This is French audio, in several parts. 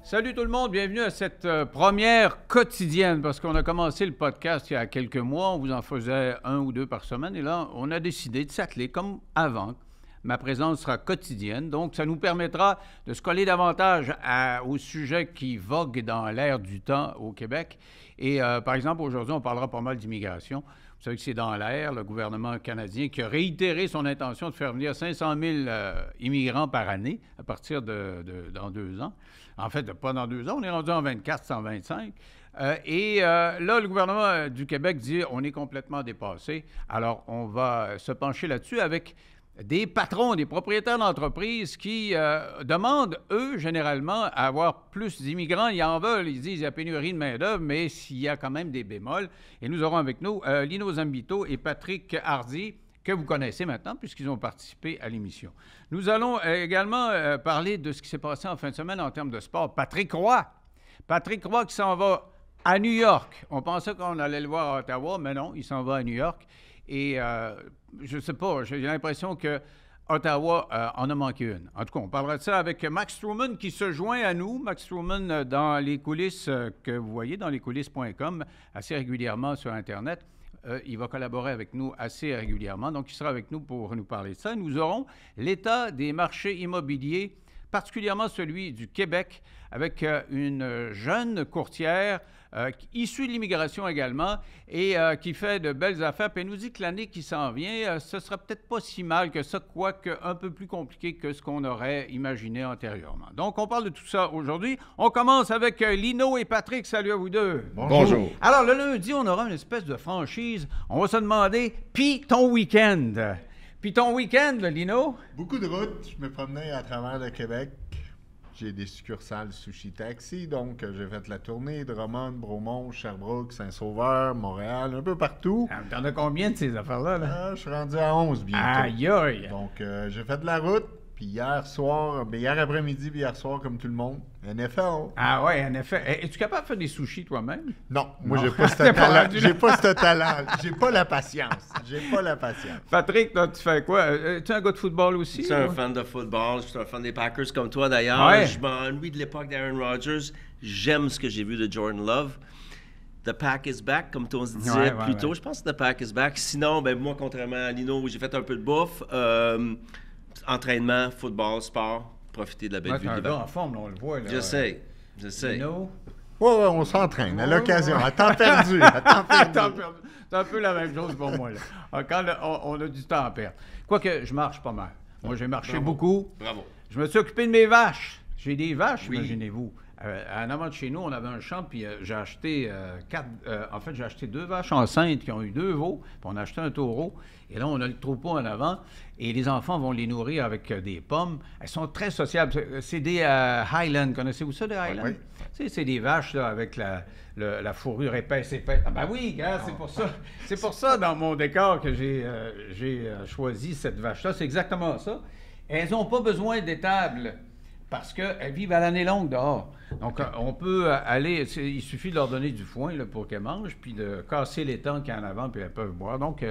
Salut tout le monde, bienvenue à cette première quotidienne, parce qu'on a commencé le podcast il y a quelques mois, on vous en faisait 1 ou 2 par semaine, et là, on a décidé de s'atteler comme avant. Ma présence sera quotidienne, donc ça nous permettra de se coller davantage aux sujets qui voguent dans l'air du temps au Québec. Et par exemple, aujourd'hui, on parlera pas mal d'immigration. Vous savez que c'est dans l'air, le gouvernement canadien qui a réitéré son intention de faire venir 500 000 immigrants par année à partir dans 2 ans. En fait, pas dans 2 ans, on est rendu en 24, 125. Là, le gouvernement du Québec dit on est complètement dépassé. Alors, on va se pencher là-dessus avec des patrons, des propriétaires d'entreprises qui demandent, eux, généralement, à avoir plus d'immigrants. Ils en veulent, ils disent qu'il y a pénurie de main-d'œuvre, mais s'il y a quand même des bémols. Et nous aurons avec nous Lino Zambito et Patrick Hardy, que vous connaissez maintenant, puisqu'ils ont participé à l'émission. Nous allons également parler de ce qui s'est passé en fin de semaine en termes de sport. Patrick Roy qui s'en va à New York. On pensait qu'on allait le voir à Ottawa, mais non, il s'en va à New York. Et je ne sais pas, j'ai l'impression que Ottawa en a manqué une. En tout cas, on parlera de ça avec Max Truman qui se joint à nous. Max Truman dans les coulisses que vous voyez, dans lescoulisses.com, assez régulièrement sur Internet. Il va collaborer avec nous assez régulièrement. Donc, il sera avec nous pour nous parler de ça. Nous aurons l'état des marchés immobiliers, particulièrement celui du Québec, avec une jeune courtière issue de l'immigration également et qui fait de belles affaires. Puis elle nous dit que l'année qui s'en vient, ce sera peut-être pas si mal que ça, quoique un peu plus compliqué que ce qu'on aurait imaginé antérieurement. Donc, on parle de tout ça aujourd'hui. On commence avec Lino et Patrick. Salut à vous deux. Bonjour. Alors, le lundi, on aura une espèce de franchise. On va se demander, puis ton week-end? Puis ton week-end, Lino? Beaucoup de routes. Je me promenais à travers le Québec. J'ai des succursales Sushi Taxi, donc j'ai fait la tournée de Drummond, Bromont, Sherbrooke, Saint-Sauveur, Montréal, un peu partout. T'en as combien de ces affaires-là? Là? Je suis rendu à 11 bientôt. Aïe aïe! Donc j'ai fait de la route, puis hier après-midi, puis hier soir, comme tout le monde, NFL. Ah ouais, NFL. Es-tu capable de faire des sushis toi-même? Non, moi j'ai pas ce talent. J'ai pas ce talent. J'ai pas la patience. Patrick, toi, tu fais quoi? Tu es un gars de football aussi? Je suis un fan de football. Je suis un fan des Packers comme toi d'ailleurs. Ouais. Je m'ennuie de l'époque d'Aaron Rodgers. J'aime ce que j'ai vu de Jordan Love. The Pack is back, comme on se disait plus tôt. Je pense que The Pack is back. Sinon, ben, moi, contrairement à Lino, j'ai fait un peu de bouffe. Entraînement, football, sport. Profiter de la belle vue de l'hiver. Tu es un gars en forme, on le voit. Là. Je sais. Lino? Oui, on s'entraîne à l'occasion, à temps perdu. C'est un peu la même chose pour moi. Là. Quand on a du temps à perdre. Quoique, je marche pas mal. Moi, j'ai marché beaucoup. Bravo. Je me suis occupé de mes vaches. J'ai des vaches, imaginez-vous. En avant de chez nous, on avait un champ, puis j'ai acheté j'ai acheté 2 vaches enceintes qui ont eu 2 veaux, puis on a acheté un taureau. Et là, on a le troupeau en avant, et les enfants vont les nourrir avec des pommes. Elles sont très sociables. C'est des Highlands. Connaissez-vous ça, des Highlands? Oui. C'est des vaches là, avec la fourrure épaisse. Ah ben oui, regarde, c'est pour ça. C'est pour ça, dans mon décor, que j'ai choisi cette vache-là. C'est exactement ça. Elles n'ont pas besoin d'étable, parce qu'elles vivent à l'année longue dehors. Donc, on peut aller... Il suffit de leur donner du foin là, pour qu'elles mangent, puis de casser les tanks qu'il y a en avant, puis elles peuvent boire. Donc,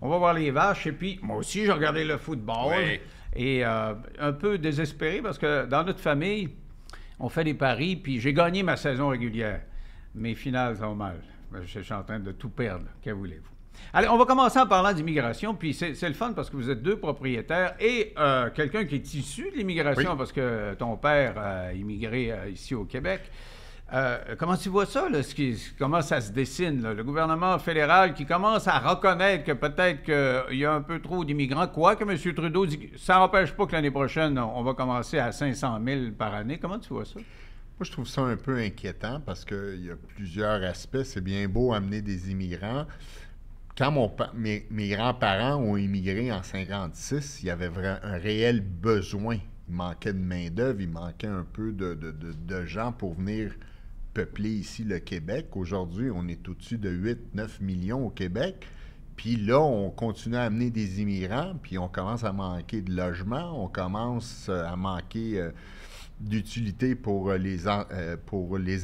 on va voir les vaches. Et puis, moi aussi, j'ai regardé le football. Oui. Et un peu désespéré, parce que dans notre famille, on fait des paris, puis j'ai gagné ma saison régulière. Mes finales sont mal. Je suis en train de tout perdre. Que voulez-vous? Allez, on va commencer en parlant d'immigration, puis c'est le fun parce que vous êtes 2 propriétaires et quelqu'un qui est issu de l'immigration, parce que ton père a immigré ici au Québec. Comment tu vois ça, là, comment ça se dessine, là? Le gouvernement fédéral qui commence à reconnaître que peut-être qu'il y a un peu trop d'immigrants, quoique M. Trudeau dit ça n'empêche pas que l'année prochaine, on va commencer à 500 000 par année. Comment tu vois ça? Moi, je trouve ça un peu inquiétant parce qu'il y a plusieurs aspects. C'est bien beau amener des immigrants. Quand mes grands-parents ont immigré en 1956, il y avait un réel besoin. Il manquait de main-d'œuvre, il manquait un peu de gens pour venir peupler ici le Québec. Aujourd'hui, on est au-dessus de 8-9 millions au Québec. Puis là, on continue à amener des immigrants, puis on commence à manquer de logements, on commence à manquer d'utilité pour les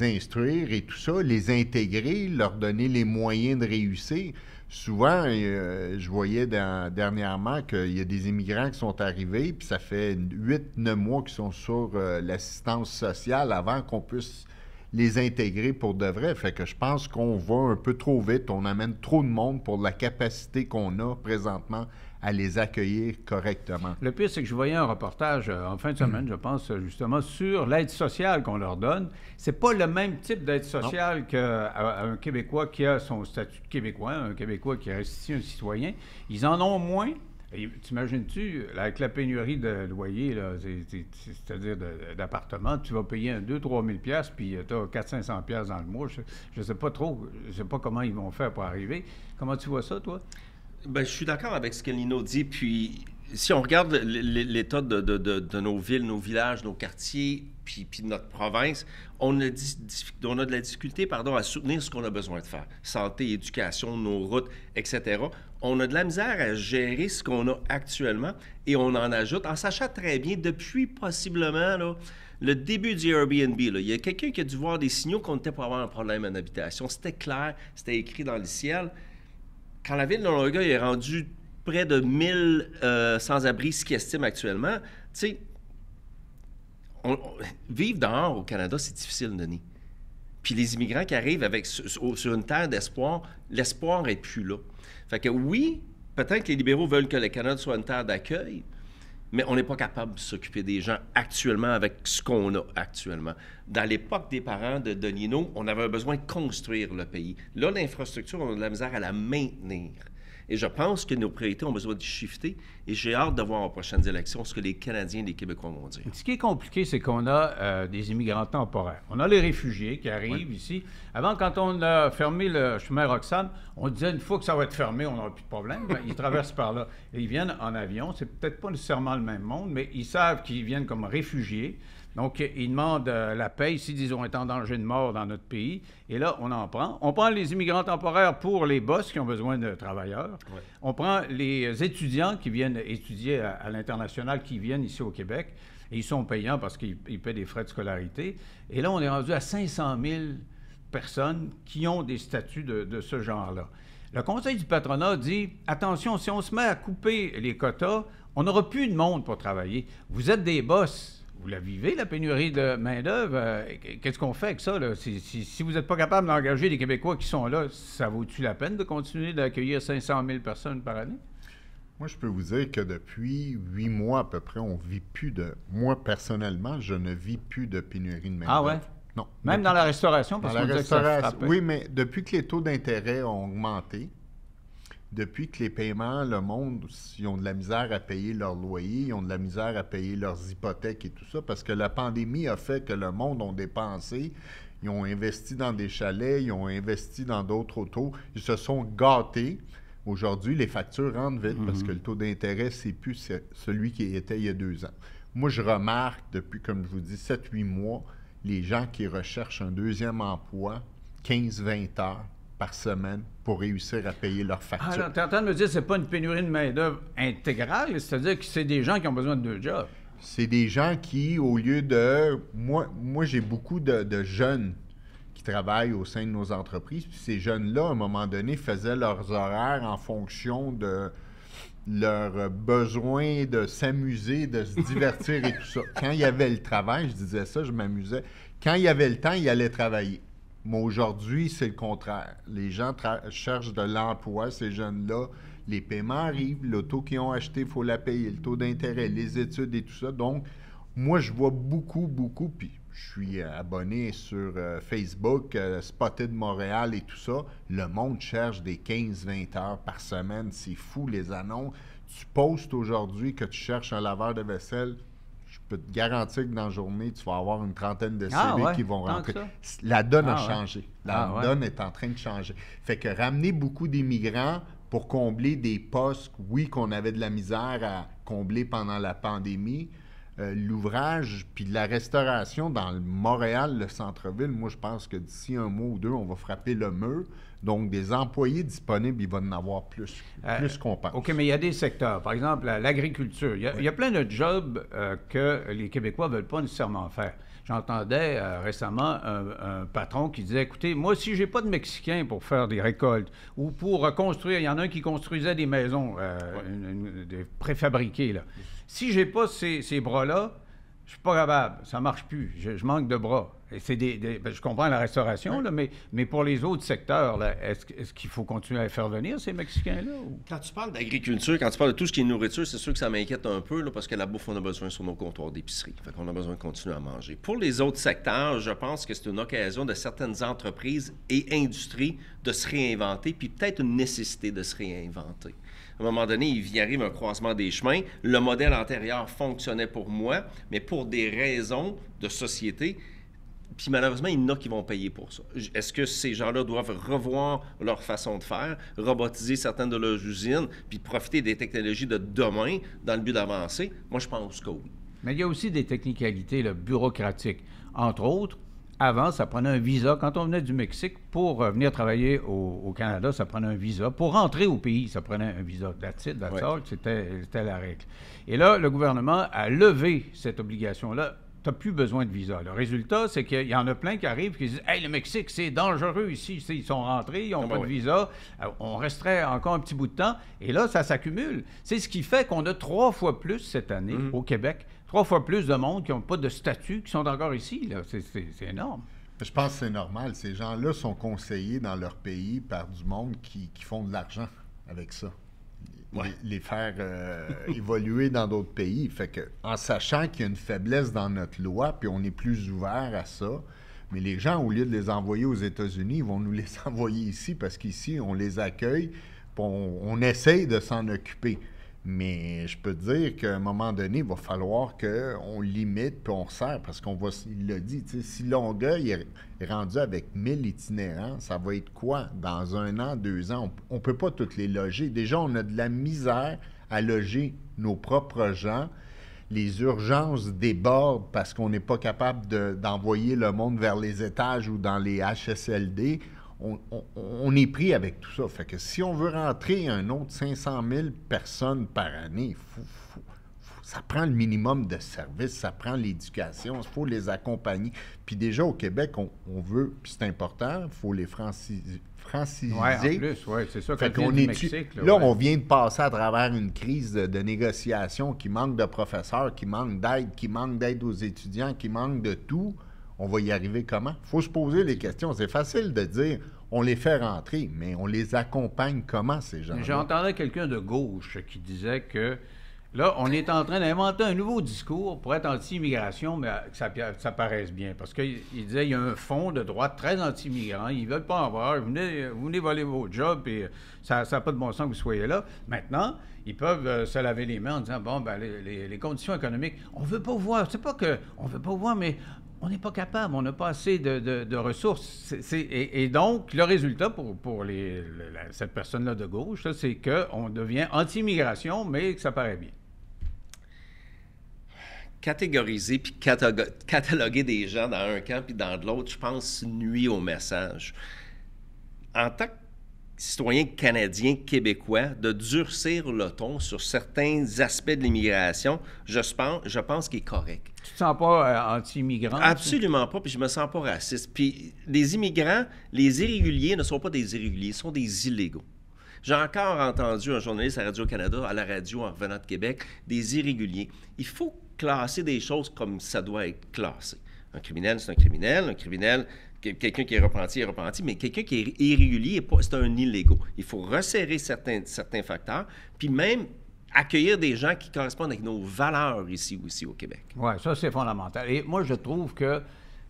instruire et tout ça, les intégrer, leur donner les moyens de réussir. Souvent, je voyais dernièrement qu'il y a des immigrants qui sont arrivés, puis ça fait 8-9 mois qu'ils sont sur l'assistance sociale avant qu'on puisse les intégrer pour de vrai. Fait que je pense qu'on va un peu trop vite, on amène trop de monde pour la capacité qu'on a présentement à les accueillir correctement. Le pire, c'est que je voyais un reportage en fin de semaine, je pense, justement, sur l'aide sociale qu'on leur donne. C'est pas le même type d'aide sociale qu'un Québécois qui a son statut de Québécois, un Québécois qui reste ici un citoyen. Ils en ont moins. T'imagines-tu, avec la pénurie de loyer, là, c'est-à-dire d'appartements, tu vas payer 2-3 000 $, puis tu as 400-500 $ dans le mois. Je ne sais pas trop, je ne sais pas comment ils vont faire pour arriver. Comment tu vois ça, toi? Ben, je suis d'accord avec ce que Lino dit. Puis, si on regarde l'état de nos villes, nos villages, nos quartiers, puis de notre province, on a de la difficulté à soutenir ce qu'on a besoin de faire. Santé, éducation, nos routes, etc. On a de la misère à gérer ce qu'on a actuellement et on en ajoute, en sachant très bien, depuis possiblement là, le début du Airbnb, là, il y a quelqu'un qui a dû voir des signaux qu'on était pour avoir un problème en habitation. C'était clair, c'était écrit dans le ciel. Quand la ville de Longueuil est rendue près de 1000 sans-abri, ce qu'ils estiment actuellement, tu sais, vivre dehors au Canada, c'est difficile, Denis. Puis les immigrants qui arrivent sur une terre d'espoir, l'espoir n'est plus là. Fait que oui, peut-être que les libéraux veulent que le Canada soit une terre d'accueil, mais on n'est pas capable de s'occuper des gens actuellement avec ce qu'on a actuellement. Dans l'époque des parents de Lino, on avait besoin de construire le pays. Là, l'infrastructure, on a de la misère à la maintenir. Et je pense que nos priorités ont besoin de shifter. Et j'ai hâte de voir aux prochaines élections ce que les Canadiens et les Québécois vont dire. Ce qui est compliqué, c'est qu'on a des immigrants temporaires. On a les réfugiés qui arrivent ici. Avant, quand on a fermé le chemin Roxham, on disait une fois que ça va être fermé, on n'aura plus de problème. Ben, ils traversent par là. Et ils viennent en avion. C'est peut-être pas nécessairement le même monde, mais ils savent qu'ils viennent comme réfugiés. Donc, ils demandent la paye s'ils disent on est en danger de mort dans notre pays. Et là, on en prend. On prend les immigrants temporaires pour les boss qui ont besoin de travailleurs. Ouais. On prend les étudiants qui viennent étudier à l'international, qui viennent ici au Québec. Et ils sont payants parce qu'ils paient des frais de scolarité. Et là, on est rendu à 500 000 personnes qui ont des statuts de ce genre-là. Le Conseil du patronat dit, attention, si on se met à couper les quotas, on n'aura plus de monde pour travailler. Vous êtes des boss. Vous la vivez, la pénurie de main-d'œuvre. Qu'est-ce qu'on fait avec ça, là? Si vous n'êtes pas capable d'engager des Québécois qui sont là, ça vaut-tu la peine de continuer d'accueillir 500 000 personnes par année? Moi, je peux vous dire que depuis 8 mois à peu près, on ne vit plus de... Moi, personnellement, je ne vis plus de pénurie de main-d'œuvre. Ah ouais? Non. Même dans la restauration? Parce dans qu'on la disait que ça restauration, oui, mais depuis que les taux d'intérêt ont augmenté, depuis que les paiements, le monde, ils ont de la misère à payer leur loyer, ils ont de la misère à payer leurs hypothèques et tout ça, parce que la pandémie a fait que le monde a dépensé, ils ont investi dans des chalets, ils ont investi dans d'autres autos, ils se sont gâtés. Aujourd'hui, les factures rentrent vite parce que le taux d'intérêt, c'est plus celui qui était il y a 2 ans. Moi, je remarque depuis, comme je vous dis, 7-8 mois, les gens qui recherchent un deuxième emploi, 15-20 heures par semaine pour réussir à payer leurs factures. Alors, tu es en train de me dire que ce n'est pas une pénurie de main-d'œuvre intégrale, c'est-à-dire que c'est des gens qui ont besoin de 2 jobs. C'est des gens qui, au lieu de... Moi j'ai beaucoup de jeunes qui travaillent au sein de nos entreprises, puis ces jeunes-là, à un moment donné, faisaient leurs horaires en fonction de leur besoin de s'amuser, de se divertir et tout ça. Quand il y avait le travail, je disais ça, je m'amusais. Quand il y avait le temps, ils allaient travailler. Mais aujourd'hui, c'est le contraire. Les gens cherchent de l'emploi, ces jeunes-là. Les paiements arrivent, l'auto qu'ils ont acheté, il faut la payer, le taux d'intérêt, les études et tout ça. Donc, moi, je vois beaucoup, puis je suis abonné sur Facebook, Spotted Montréal et tout ça. Le monde cherche des 15-20 heures par semaine. C'est fou, les annonces. Tu postes aujourd'hui que tu cherches un laveur de vaisselle. Je peux te garantir que dans la journée, tu vas avoir une trentaine de CV qui vont rentrer. La donne a changé. La donne est en train de changer. Fait que ramener beaucoup d'immigrants pour combler des postes, oui, qu'on avait de la misère à combler pendant la pandémie, l'ouvrage, puis de la restauration dans le Montréal, le centre-ville, moi, je pense que d'ici un mois ou deux, on va frapper le mur. Donc, des employés disponibles, il va en avoir plus qu'on pense. OK, mais il y a des secteurs. Par exemple, l'agriculture. Il y a plein de jobs que les Québécois ne veulent pas nécessairement faire. J'entendais récemment un patron qui disait, écoutez, moi, si j'ai pas de Mexicains pour faire des récoltes ou pour reconstruire, il y en a un qui construisait des maisons des préfabriquées, là. Si j'ai pas ces bras-là, je suis pas capable, ça marche plus, je manque de bras. Et c'est je comprends la restauration, là, mais pour les autres secteurs, là, est-ce qu'il faut continuer à faire venir ces Mexicains-là? Ou? Quand tu parles d'agriculture, quand tu parles de tout ce qui est nourriture, c'est sûr que ça m'inquiète un peu, là, parce que la bouffe, on a besoin sur nos comptoirs d'épicerie. Fait qu'on a besoin de continuer à manger. Pour les autres secteurs, je pense que c'est une occasion de certaines entreprises et industries de se réinventer, puis peut-être une nécessité de se réinventer. À un moment donné, il arrive un croisement des chemins. Le modèle antérieur fonctionnait pour moi, mais pour des raisons de société, puis malheureusement, il y en a qui vont payer pour ça. Est-ce que ces gens-là doivent revoir leur façon de faire, robotiser certaines de leurs usines, puis profiter des technologies de demain dans le but d'avancer? Moi, je pense que oui. Mais il y a aussi des technicalités là, bureaucratiques. Entre autres, avant, ça prenait un visa. Quand on venait du Mexique, pour venir travailler au Canada, ça prenait un visa. Pour rentrer au pays, ça prenait un visa. That's it, that's all. C'était la règle. Et là, le gouvernement a levé cette obligation-là. Tu n'as plus besoin de visa. Le résultat, c'est qu'il y en a plein qui arrivent et qui disent « Hey, le Mexique, c'est dangereux ici. » Ils sont rentrés, ils n'ont pas de visa. On resterait encore un petit bout de temps. Et là, ça s'accumule. C'est ce qui fait qu'on a 3 fois plus cette année au Québec. 3 fois plus de monde qui n'ont pas de statut, qui sont encore ici. Là. C'est énorme. Je pense que c'est normal. Ces gens-là sont conseillés dans leur pays par du monde qui font de l'argent avec ça. Les faire évoluer dans d'autres pays. Fait que, en sachant qu'il y a une faiblesse dans notre loi, puis on est plus ouvert à ça, mais les gens, au lieu de les envoyer aux États-Unis, ils vont nous les envoyer ici, parce qu'ici, on les accueille, puis on essaye de s'en occuper. Mais je peux te dire qu'à un moment donné, il va falloir qu'on limite puis on resserre, parce qu'on va, il l'a dit, si Longueuil est rendu avec 1000 itinérants, ça va être quoi? Dans 1 an, 2 ans, on ne peut pas toutes les loger. Déjà, on a de la misère à loger nos propres gens. Les urgences débordent parce qu'on n'est pas capable d'envoyer le monde vers les étages ou dans les HSLD. On est pris avec tout ça. Fait que si on veut rentrer un autre 500 000 personnes par année, ça prend le minimum de services, ça prend l'éducation, il faut les accompagner. Puis déjà, au Québec, on veut, puis c'est important, il faut les franciser. Oui, en plus, oui, c'est ça. Fait qu'on est Mexique, là, on vient de passer à travers une crise de négociation qui manque de professeurs, qui manque d'aide aux étudiants, qui manque de tout. On va y arriver comment? Il faut se poser les questions. C'est facile de dire, on les fait rentrer, mais on les accompagne comment, ces gens-là? J'entendais quelqu'un de gauche qui disait que, là, on est en train d'inventer un nouveau discours pour être anti-immigration, mais que ça paraisse bien. Parce qu'il disait, il y a un fond de droite très anti-immigrant, ils ne veulent pas en avoir, vous venez voler vos jobs, et ça n'a pas de bon sens que vous soyez là. Maintenant, ils peuvent se laver les mains en disant, bon, ben les conditions économiques, on ne veut pas voir, c'est pas qu'on ne veut pas voir, mais on n'est pas capable, on n'a pas assez de ressources. Et donc, le résultat pour cette personne-là de gauche, c'est qu'on devient anti-immigration, mais que ça paraît bien. Catégoriser puis cataloguer des gens dans un camp puis dans l'autre, je pense, nuit au message. En tant que citoyen canadien, québécois, de durcir le ton sur certains aspects de l'immigration, je pense qu'il est correct. Tu te sens pas anti-immigrant? Absolument pas, puis je me sens pas raciste. Puis les immigrants, les irréguliers ne sont pas des irréguliers, ils sont des illégaux. J'ai encore entendu un journaliste à Radio-Canada, à la radio en revenant de Québec, des irréguliers. Il faut classer des choses comme ça doit être classé. Un criminel, c'est un criminel. Un criminel, quelqu'un qui est repenti, mais quelqu'un qui est irrégulier, c'est un illégal. Il faut resserrer certains facteurs, puis même accueillir des gens qui correspondent avec nos valeurs ici aussi au Québec. Oui, ça, c'est fondamental. Et moi, je trouve que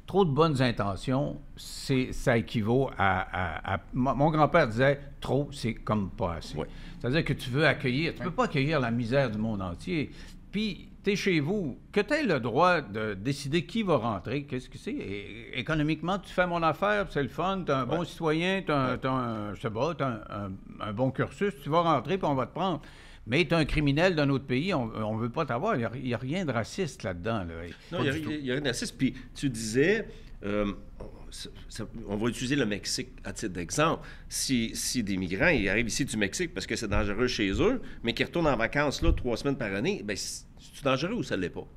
trop de bonnes intentions, ça équivaut à mon grand-père disait, trop, c'est comme pas assez. Oui. C'est-à-dire que tu veux accueillir, tu ne peux pas accueillir la misère du monde entier. Puis, tu es chez vous, que tu aies le droit de décider qui va rentrer, qu'est-ce que c'est. Et économiquement, tu fais mon affaire, c'est le fun, tu es un bon citoyen, tu as un bon cursus, tu vas rentrer, puis on va te prendre. mais tu es un criminel d'un autre pays, on ne veut pas t'avoir. Il n'y a rien de raciste là-dedans. Là. Non, il y a rien de raciste. Puis tu disais, on va utiliser le Mexique à titre d'exemple. Si des migrants ils arrivent ici du Mexique parce que c'est dangereux chez eux, mais qu'ils retournent en vacances là 3 semaines par année, bien, c'est dangereux ou ça ne l'est pas?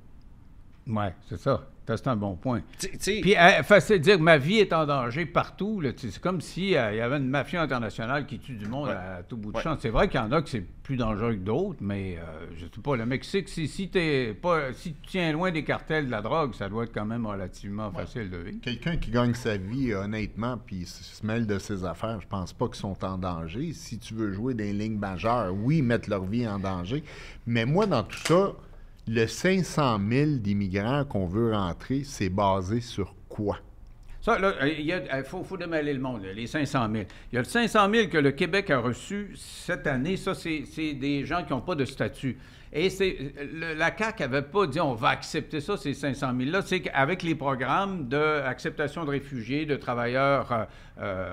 Oui, c'est ça. C'est un bon point. Puis, facile de dire que ma vie est en danger partout. C'est comme s'il y avait une mafia internationale qui tue du monde à tout bout de champ. C'est vrai qu'il y en a que c'est plus dangereux que d'autres, mais je ne sais pas. Le Mexique, si tu tiens loin des cartels de la drogue, ça doit être quand même relativement facile de vivre. Quelqu'un qui gagne sa vie, honnêtement, puis se mêle de ses affaires, je pense pas qu'ils sont en danger. Si tu veux jouer des lignes majeures, oui, mettre leur vie en danger. Mais moi, dans tout ça, le 500 000 d'immigrants qu'on veut rentrer, c'est basé sur quoi? Ça, là, il faut démêler le monde, là, les 500 000. Il y a le 500 000 que le Québec a reçu cette année. Ça, c'est des gens qui n'ont pas de statut. Et la CAQ n'avait pas dit on va accepter ça, ces 500 000-là. C'est qu'avec les programmes d'acceptation de réfugiés, de travailleurs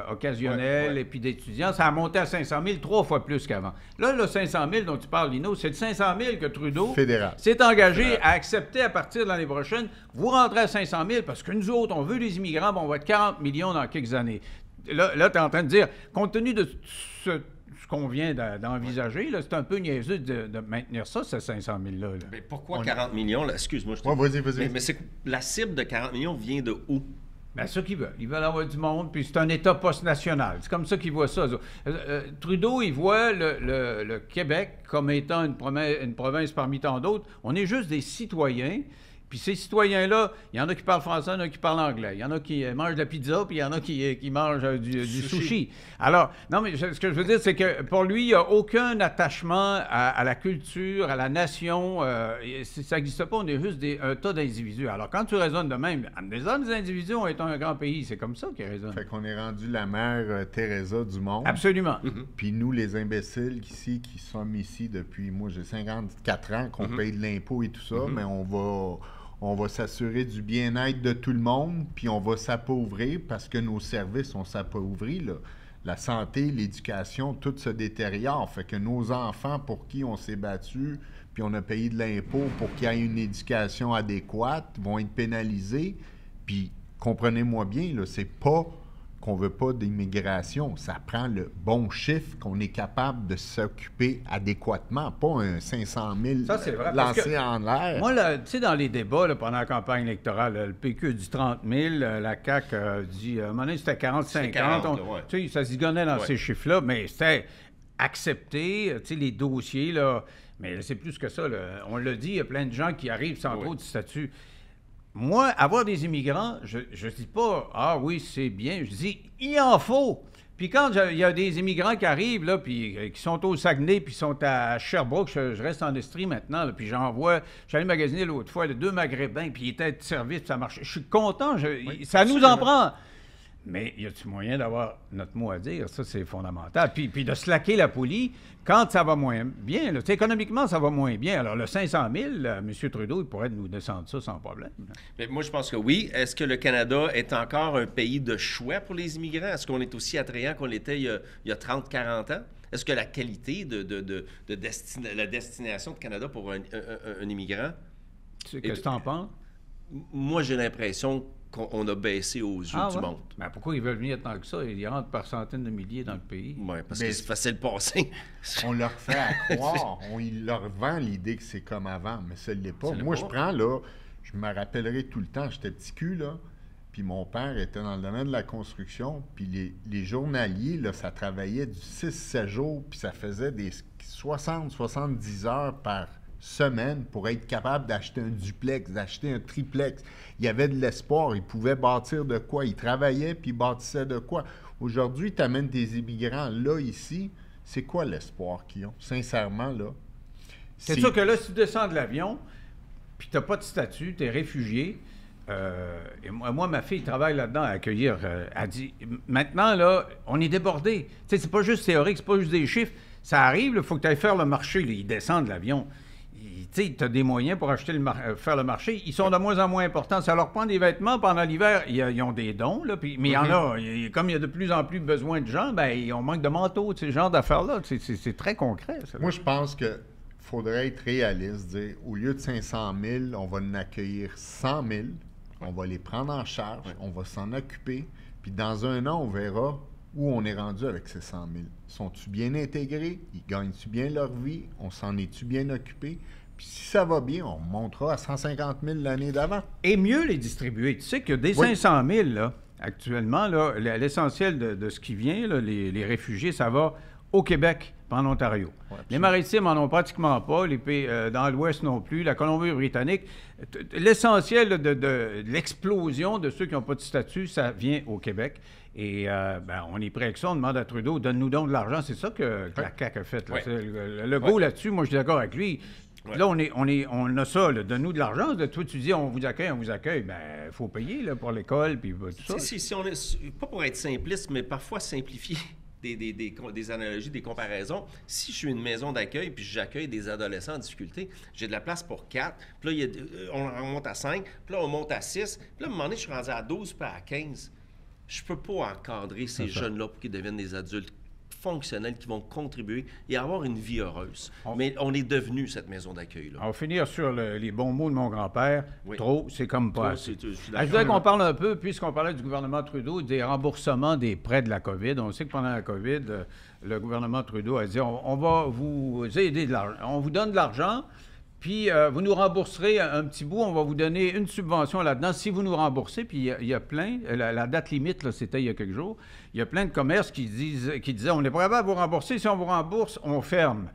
occasionnels et puis d'étudiants, ça a monté à 500 000, 3 fois plus qu'avant. Là, le 500 000 dont tu parles, Lino, c'est le 500 000 que Trudeau s'est engagé à accepter à partir de l'année prochaine. Vous rentrez à 500 000 parce que nous autres, on veut les immigrants, on va être 40 millions dans quelques années. Là tu es en train de dire, compte tenu de ce qu'on vient d'envisager, c'est un peu niaiseux de maintenir ça, ces 500 000-là. Mais pourquoi 40 millions? Là? Excuse-moi. Vas-y. Mais la cible de 40 millions vient de où? Bien, ça qu'ils veulent. Ils veulent avoir du monde, puis c'est un État post-national. C'est comme ça qu'ils voient ça. Trudeau, il voit le Québec comme étant une province parmi tant d'autres. On est juste des citoyens. Puis ces citoyens-là, il y en a qui parlent français, il y en a qui parlent anglais. Il y en a qui mangent de la pizza, puis il y en a qui mangent du sushi. Alors, non, mais ce que je veux dire, c'est que pour lui, il n'y a aucun attachement à la culture, à la nation. Ça n'existe pas, on est juste un tas d'individus. Alors, quand tu raisonnes de même, des individus ont été un grand pays. C'est comme ça qu'ils raisonnent. Fait qu'on est rendu la mère Teresa du monde. Absolument. Puis nous, les imbéciles ici, qui sommes ici depuis, moi, j'ai 54 ans, qu'on paye de l'impôt et tout ça, mais on va s'assurer du bien-être de tout le monde, puis on va s'appauvrir parce que nos services ont s'appauvri. La santé, l'éducation, tout se détériore. Fait que nos enfants, pour qui on s'est battu, puis on a payé de l'impôt pour qu'il y ait une éducation adéquate, vont être pénalisés. Puis, comprenez-moi bien, c'est pas qu'on veut pas d'immigration. Ça prend le bon chiffre qu'on est capable de s'occuper adéquatement, pas un 500 000 lancé en l'air. Moi, tu sais, dans les débats pendant la campagne électorale, le PQ dit 30 000, la CAQ dit, à un moment donné, c'était 40-50. Tu sais, ça se zigonnait dans ces chiffres-là, mais c'était accepté, tu sais, les dossiers, là. Mais c'est plus que ça, là. On l'a dit, il y a plein de gens qui arrivent sans trop de statut. Moi, avoir des immigrants, je ne dis pas « Ah oui, c'est bien », je dis « Il en faut ». Puis quand il y a des immigrants qui arrivent, là, puis qui sont au Saguenay, puis sont à Sherbrooke, je reste en Estrie maintenant, là, puis j'en vois, j'allais magasiner l'autre fois, 2 Maghrébins, puis ils étaient de service, puis ça marchait. Je suis content, ça nous en prend. Mais y a-t-il moyen d'avoir notre mot à dire? Ça, c'est fondamental. Puis de slacker la poulie quand ça va moins bien. Là. Économiquement, ça va moins bien. Alors, le 500 000, M. Trudeau, il pourrait nous descendre ça sans problème. Mais moi, je pense que oui. Est-ce que le Canada est encore un pays de choix pour les immigrants? Est-ce qu'on est aussi attrayant qu'on l'était il y a 30-40 ans? Est-ce que la qualité la destination de Canada pour un immigrant... Qu'est-ce que tu en penses? Moi, j'ai l'impression qu'on a baissé aux yeux du monde. Mais pourquoi ils veulent venir tant que ça? Ils rentrent par centaines de milliers dans le pays. Oui, parce que c'est facile de passer. On leur fait à croire, il leur vend l'idée que c'est comme avant, mais ça ne l'est pas. Moi, je prends, là, je me rappellerai tout le temps, j'étais petit cul, là, puis mon père était dans le domaine de la construction, puis les journaliers, là, ça travaillait du 6-7 jours, puis ça faisait des 60-70 heures par semaine pour être capable d'acheter un duplex, d'acheter un triplex. Il y avait de l'espoir, ils pouvaient bâtir de quoi, ils travaillaient puis ils bâtissaient de quoi. Aujourd'hui, tu amènes des immigrants là, ici, c'est quoi l'espoir qu'ils ont? Sincèrement, là. C'est sûr que là, si tu descends de l'avion, puis tu n'as pas de statut, tu es réfugié, et moi, ma fille travaille là-dedans à accueillir, elle dit, maintenant, là, on est débordé. Tu sais, c'est pas juste théorique, c'est pas juste des chiffres. Ça arrive, il faut que tu ailles faire le marché, là, ils descendent de l'avion. Tu as des moyens pour acheter faire le marché. Ils sont de moins en moins importants. Ça leur prend des vêtements pendant l'hiver. Ils ont des dons, là, mais il y en a. Comme il y a de plus en plus besoin de gens, ben, on manque de manteaux, ce genre d'affaires-là. C'est très concret, ça. Moi, je pense que faudrait être réaliste, dire, au lieu de 500 000, on va en accueillir 100 000, on va les prendre en charge, on va s'en occuper, puis dans un an, on verra où on est rendu avec ces 100 000. Sont-ils bien intégrés? Ils gagnent-tu bien leur vie? On s'en est-tu bien occupé? Puis si ça va bien, on montera à 150 000 l'année d'avant. Et mieux les distribuer. Tu sais que des 500 000, là, actuellement, là, l'essentiel de ce qui vient, là, les réfugiés, ça va au Québec et en Ontario. Ouais, les Maritimes n'en ont pratiquement pas, les pays dans l'Ouest non plus, la Colombie-Britannique. L'essentiel de l'explosion de ceux qui n'ont pas de statut, ça vient au Québec. Et on est prêt avec ça, on demande à Trudeau, donne-nous donc de l'argent. C'est ça que la CAQ a fait. Là. Le go là-dessus, moi je suis d'accord avec lui. Ouais. Là, on a ça, là, donne-nous de l'argent. Toi, tu dis, on vous accueille. Bien, il faut payer là, pour l'école, puis tout ça. Si on est, pas pour être simpliste, mais parfois simplifier des analogies, des comparaisons. Si je suis une maison d'accueil, puis j'accueille des adolescents en difficulté, j'ai de la place pour 4, puis là, on monte à 5, puis là, on monte à 6, puis là, à un moment donné, je suis rendu à 12, puis à 15. Je peux pas encadrer ces jeunes-là pour qu'ils deviennent des adultes fonctionnels qui vont contribuer et avoir une vie heureuse. Mais on est devenu cette maison d'accueil-là. On va finir sur les bons mots de mon grand-père. Oui. Trop, c'est comme pas assez. Je voudrais qu'on parle un peu, puisqu'on parlait du gouvernement Trudeau, des remboursements des prêts de la COVID. On sait que pendant la COVID, le gouvernement Trudeau a dit on va vous aider de l'argent. On vous donne de l'argent, puis vous nous rembourserez un petit bout. On va vous donner une subvention là-dedans si vous nous remboursez. Puis il y a plein, la date limite, là, c'était il y a quelques jours, il y a plein de commerces qui disaient on n'est pas capable de vous rembourser. Si on vous rembourse, on ferme.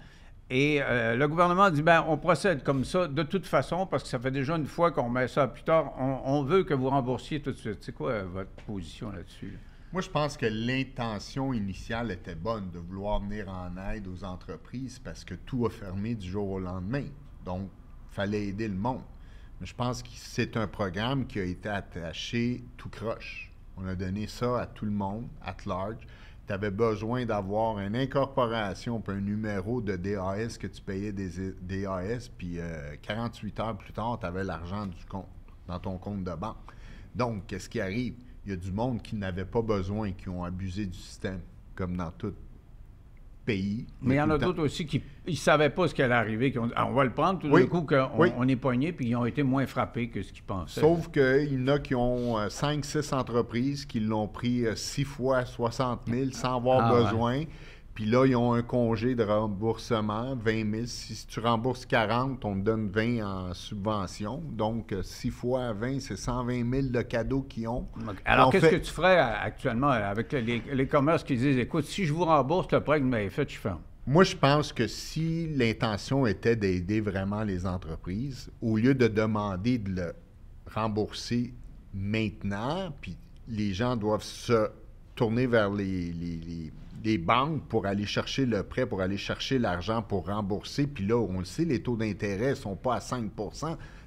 Et le gouvernement dit on procède comme ça de toute façon parce que ça fait déjà une fois qu'on met ça plus tard. On veut que vous remboursiez tout de suite. C'est quoi votre position là-dessus? Moi, je pense que l'intention initiale était bonne de vouloir venir en aide aux entreprises parce que tout a fermé du jour au lendemain. Donc, il fallait aider le monde. Mais je pense que c'est un programme qui a été attaché tout croche. On a donné ça à tout le monde, at large. Tu avais besoin d'avoir une incorporation puis un numéro de DAS que tu payais des DAS, puis 48 heures plus tard, tu avais l'argent du compte, dans ton compte de banque. Donc, qu'est-ce qui arrive? Il y a du monde qui n'avait pas besoin, qui ont abusé du système, comme dans tout pays. Mais il y en a d'autres aussi qui ne savaient pas ce qui allait arriver, qui ont dit on va le prendre, tout d'un coup, on est pogné, puis ils ont été moins frappés que ce qu'ils pensaient. Sauf qu'il y en a qui ont 5-6 entreprises qui l'ont pris 6 fois 60 000 sans avoir besoin. Ouais. Puis là, ils ont un congé de remboursement, 20 000. Si tu rembourses 40, on te donne 20 en subvention. Donc, 6 fois 20, c'est 120 000 de cadeaux qu'ils ont. Alors, qu'est-ce que tu ferais actuellement avec les commerces qui disent, écoute, si je vous rembourse le prêt que vous m'avez fait, je ferme? Moi, je pense que si l'intention était d'aider vraiment les entreprises, au lieu de demander de le rembourser maintenant, puis les gens doivent se tourner vers les banques pour aller chercher le prêt, pour aller chercher l'argent pour rembourser. Puis là, on le sait, les taux d'intérêt ne sont pas à 5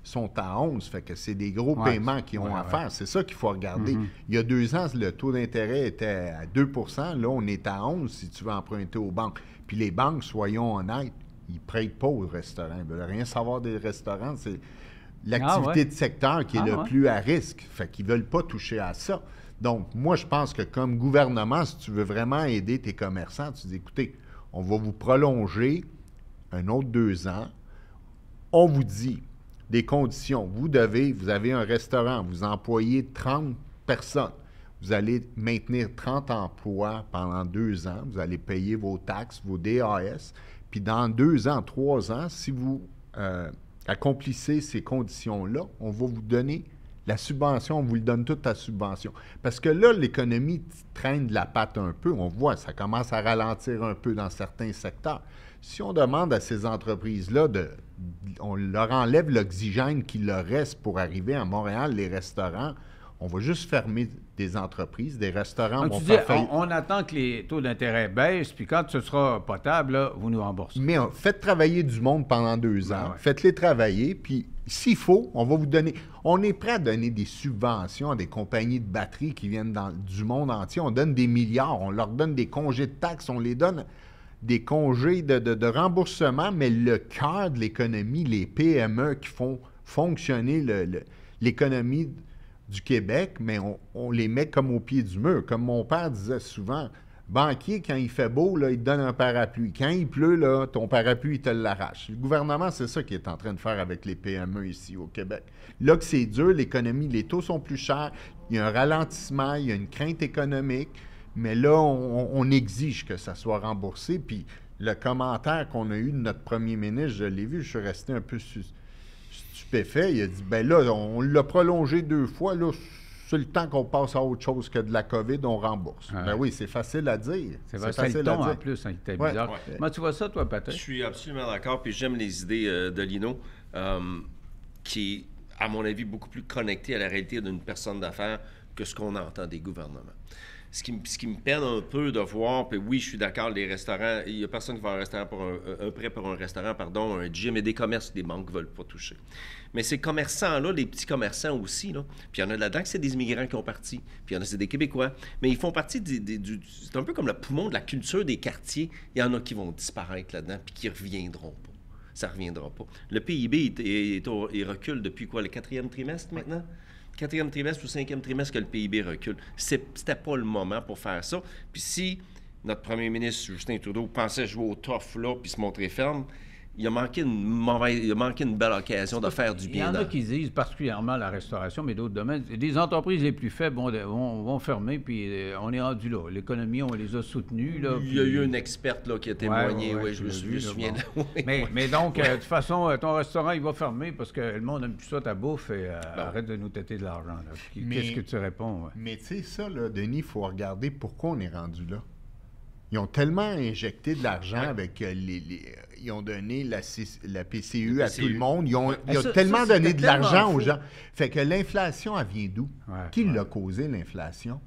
sont à 11 Fait que c'est des gros paiements qu'ils ont à faire. C'est ça qu'il faut regarder. Il y a 2 ans, le taux d'intérêt était à 2 Là, on est à 11 si tu veux emprunter aux banques. Puis les banques, soyons honnêtes, ils ne prêtent pas aux restaurants. Ils ne veulent rien savoir des restaurants. C'est l'activité de secteur qui est le plus à risque. Fait qu'ils ne veulent pas toucher à ça. Donc, moi, je pense que comme gouvernement, si tu veux vraiment aider tes commerçants, tu dis, écoutez, on va vous prolonger un autre 2 ans. On vous dit des conditions. Vous avez un restaurant, vous employez 30 personnes. Vous allez maintenir 30 emplois pendant 2 ans. Vous allez payer vos taxes, vos DAS. Puis dans 2 ans, 3 ans, si vous accomplissez ces conditions-là, on va vous donner la subvention, on vous le donne toute la subvention. Parce que là, l'économie traîne de la patte un peu. On voit, ça commence à ralentir un peu dans certains secteurs. Si on demande à ces entreprises-là, on leur enlève l'oxygène qui leur reste pour arriver à Montréal, les restaurants, on va juste fermer des entreprises, des restaurants vont faire faillite. On attend que les taux d'intérêt baissent, puis quand ce sera potable, là, vous nous remboursez. Mais faites travailler du monde pendant 2 ans, faites-les travailler, puis s'il faut, on va vous donner... On est prêt à donner des subventions à des compagnies de batterie qui viennent du monde entier. On donne des milliards, on leur donne des congés de taxes, on les donne des congés de remboursement, mais le cœur de l'économie, les PME qui font fonctionner l'économie du Québec, mais on les met comme au pied du mur. Comme mon père disait souvent, banquier, quand il fait beau, là, il te donne un parapluie. Quand il pleut, là, ton parapluie, il te l'arrache. Le gouvernement, c'est ça qu'il est en train de faire avec les PME ici au Québec. Là que c'est dur, l'économie, les taux sont plus chers, il y a un ralentissement, il y a une crainte économique, mais là, on exige que ça soit remboursé. Puis le commentaire qu'on a eu de notre premier ministre, je l'ai vu, je suis resté un peu stupéfait. Il a dit, ben là, on l'a prolongé 2 fois, là, c'est le temps qu'on passe à autre chose que de la COVID, on rembourse. Ouais. Ben oui, c'est facile à dire. C'est facile le ton en plus, hein, il était bizarre. Ouais. Comment tu vois ça, toi, Patrick? Je suis absolument d'accord, puis j'aime les idées de Lino, qui est, à mon avis, beaucoup plus connecté à la réalité d'une personne d'affaires que ce qu'on entend des gouvernements. Ce qui me peine un peu de voir, puis oui, je suis d'accord, les restaurants, il n'y a personne qui va à un restaurant pour un prêt pour un restaurant, pardon, un gym et des commerces que les banques ne veulent pas toucher. Mais ces commerçants-là, les petits commerçants aussi, là, puis il y en a là-dedans que c'est des immigrants qui ont parti, puis il y en a c'est des Québécois, mais ils font partie c'est un peu comme le poumon de la culture des quartiers. Il y en a qui vont disparaître là-dedans, puis qui ne reviendront pas. Ça ne reviendra pas. Le PIB, il recule depuis quoi, le 4e trimestre maintenant? 4e trimestre ou 5e trimestre que le PIB recule. C'était pas le moment pour faire ça. Puis si notre premier ministre, Justin Trudeau, pensait jouer au tough là puis se montrer ferme, il a manqué une belle occasion de faire du bien. Il y en a qui disent, particulièrement la restauration, mais d'autres domaines, les entreprises les plus faibles vont fermer, puis on est rendu là. L'économie, on les a soutenues. Là, il y a eu une experte là, qui a témoigné, oui, je me souviens. Bon. mais donc, de toute façon, ton restaurant, il va fermer parce que le monde n'aime plus ça, ta bouffe, et arrête de nous têter de l'argent. Qu'est-ce que tu réponds? Ouais? Mais tu sais, ça, là, Denis, il faut regarder pourquoi on est rendu là. Ils ont tellement injecté de l'argent avec ils ont donné la PCU à tout le monde. Ils ont tellement donné de l'argent aux gens. Fait que l'inflation, elle vient d'où? Qui l'a causé, l'inflation?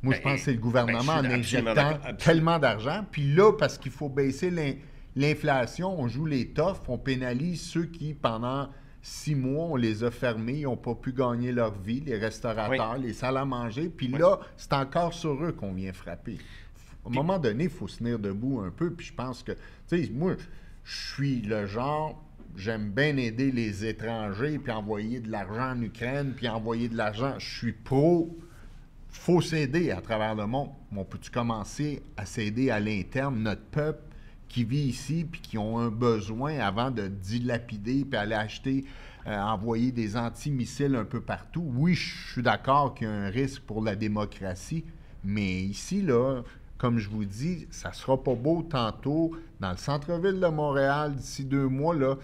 Moi, je pense que c'est le gouvernement en injectant tellement d'argent. Puis là, parce qu'il faut baisser l'inflation, on joue les toughs, on pénalise ceux qui, pendant 6 mois, on les a fermés, ils n'ont pas pu gagner leur vie, les restaurateurs, les salles à manger. Puis là, c'est encore sur eux qu'on vient frapper. À un moment donné, il faut se tenir debout un peu, puis je pense que, tu sais, moi, je suis le genre, j'aime bien aider les étrangers, puis envoyer de l'argent en Ukraine, puis envoyer de l'argent. Je suis faut s'aider à travers le monde. On peut-tu commencer à s'aider à l'interne, notre peuple qui vit ici, puis qui ont un besoin avant de dilapider, puis aller acheter, envoyer des antimissiles un peu partout. Oui, je suis d'accord qu'il y a un risque pour la démocratie, mais ici, là, comme je vous dis, ça ne sera pas beau tantôt. Dans le centre-ville de Montréal, d'ici 2 mois, là,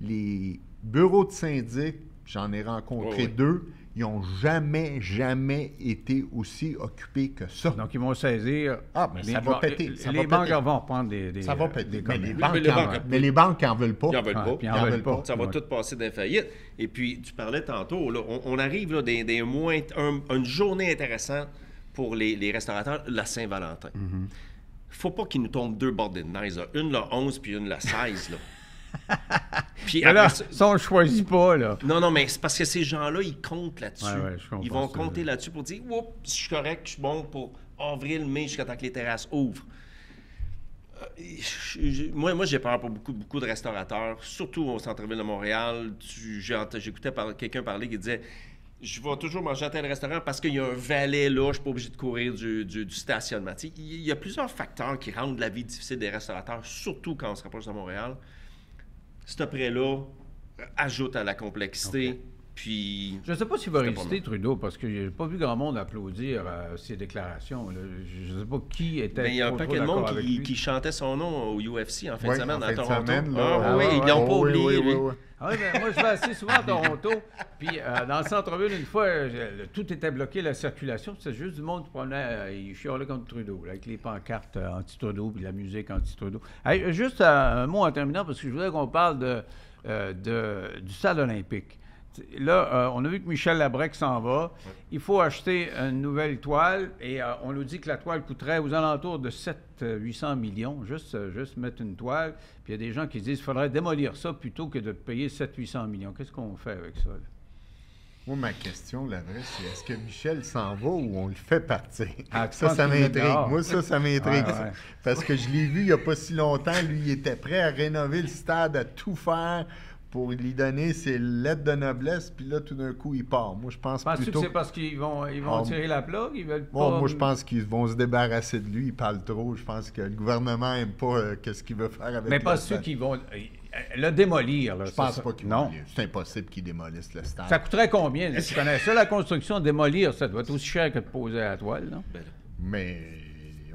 les bureaux de syndic, j'en ai rencontré 2, ils n'ont jamais été aussi occupés que ça. Donc, ils vont saisir... mais ça va péter. Les banques vont reprendre des... Ça va péter. Mais les banques n'en veulent pas. Ils n'en veulent pas. Ça va tout passer dans la faillite. Et puis, tu parlais tantôt, là, on arrive là, une journée intéressante pour les restaurateurs, la Saint-Valentin. Faut pas qu'il nous tombe 2 bordées de neige, là. Une le 11 puis une le 16. Là. Puis là, ça, on ne choisit pas. Là. Non, mais c'est parce que ces gens-là, ils comptent là-dessus. Ils vont compter là-dessus pour dire « Oups, je suis correct, je suis bon pour avril, mai, jusqu'à temps que les terrasses ouvrent. » Moi, j'ai peur pour beaucoup de restaurateurs, surtout au centre-ville de Montréal. J'écoutais quelqu'un parler qui disait « Je vais toujours manger à tel restaurant parce qu'il y a un valet là, je ne suis pas obligé de courir du stationnement. » Il y a plusieurs facteurs qui rendent la vie difficile des restaurateurs, surtout quand on se rapproche de Montréal. Ce prêt-là ajoute à la complexité. Puis, je ne sais pas s'il va résister, Trudeau, parce que je n'ai pas vu grand monde applaudir ses déclarations. Là. Je ne sais pas qui était. Mais il y a un paquet de monde qui chantait son nom au UFC en fin de semaine à Toronto. Ils l'ont pas oublié, lui. Moi, je vais assez souvent à Toronto. Puis, dans le centre-ville, une fois, tout était bloqué, la circulation. C'était juste du monde qui promenait. Ils chialaient contre Trudeau, là, avec les pancartes anti-Trudeau puis la musique anti-Trudeau. Hey, juste un mot en terminant, parce que je voudrais qu'on parle du stade olympique. Là, on a vu que Michel Labrec s'en va. Il faut acheter une nouvelle toile et on nous dit que la toile coûterait aux alentours de 700-800 millions, juste mettre une toile. Puis il y a des gens qui disent qu'il faudrait démolir ça plutôt que de payer 700-800 millions. Qu'est-ce qu'on fait avec ça? Là? Moi, ma question, la vraie, c'est est-ce que Michel s'en va ou on le fait partir? Ah, tu ça penses qu'il m'intrigue. est dehors? Moi, ça m'intrigue. Ouais, ouais. Parce que je l'ai vu il n'y a pas si longtemps. Lui, il était prêt à rénover le stade, à tout faire pour lui donner ses lettres de noblesse. Puis là, tout d'un coup, il part. Moi, je pense Penses-tu plutôt... que c'est parce qu'ils vont tirer la plug? Ils veulent Bon, pas... moi, je pense qu'ils vont se débarrasser de lui. Il parle trop. Je pense que le gouvernement n'aime pas qu'est-ce qu'il veut faire avec Mais le pas stade. ceux qui vont le démolir. Là, Je c'est pense ça. pas qu'ils Non. vont. C'est impossible qu'ils démolissent le stade. Ça coûterait combien? Là? Tu connais ça, la construction, démolir, ça doit être aussi cher que de poser à la toile, non? Ben là. Mais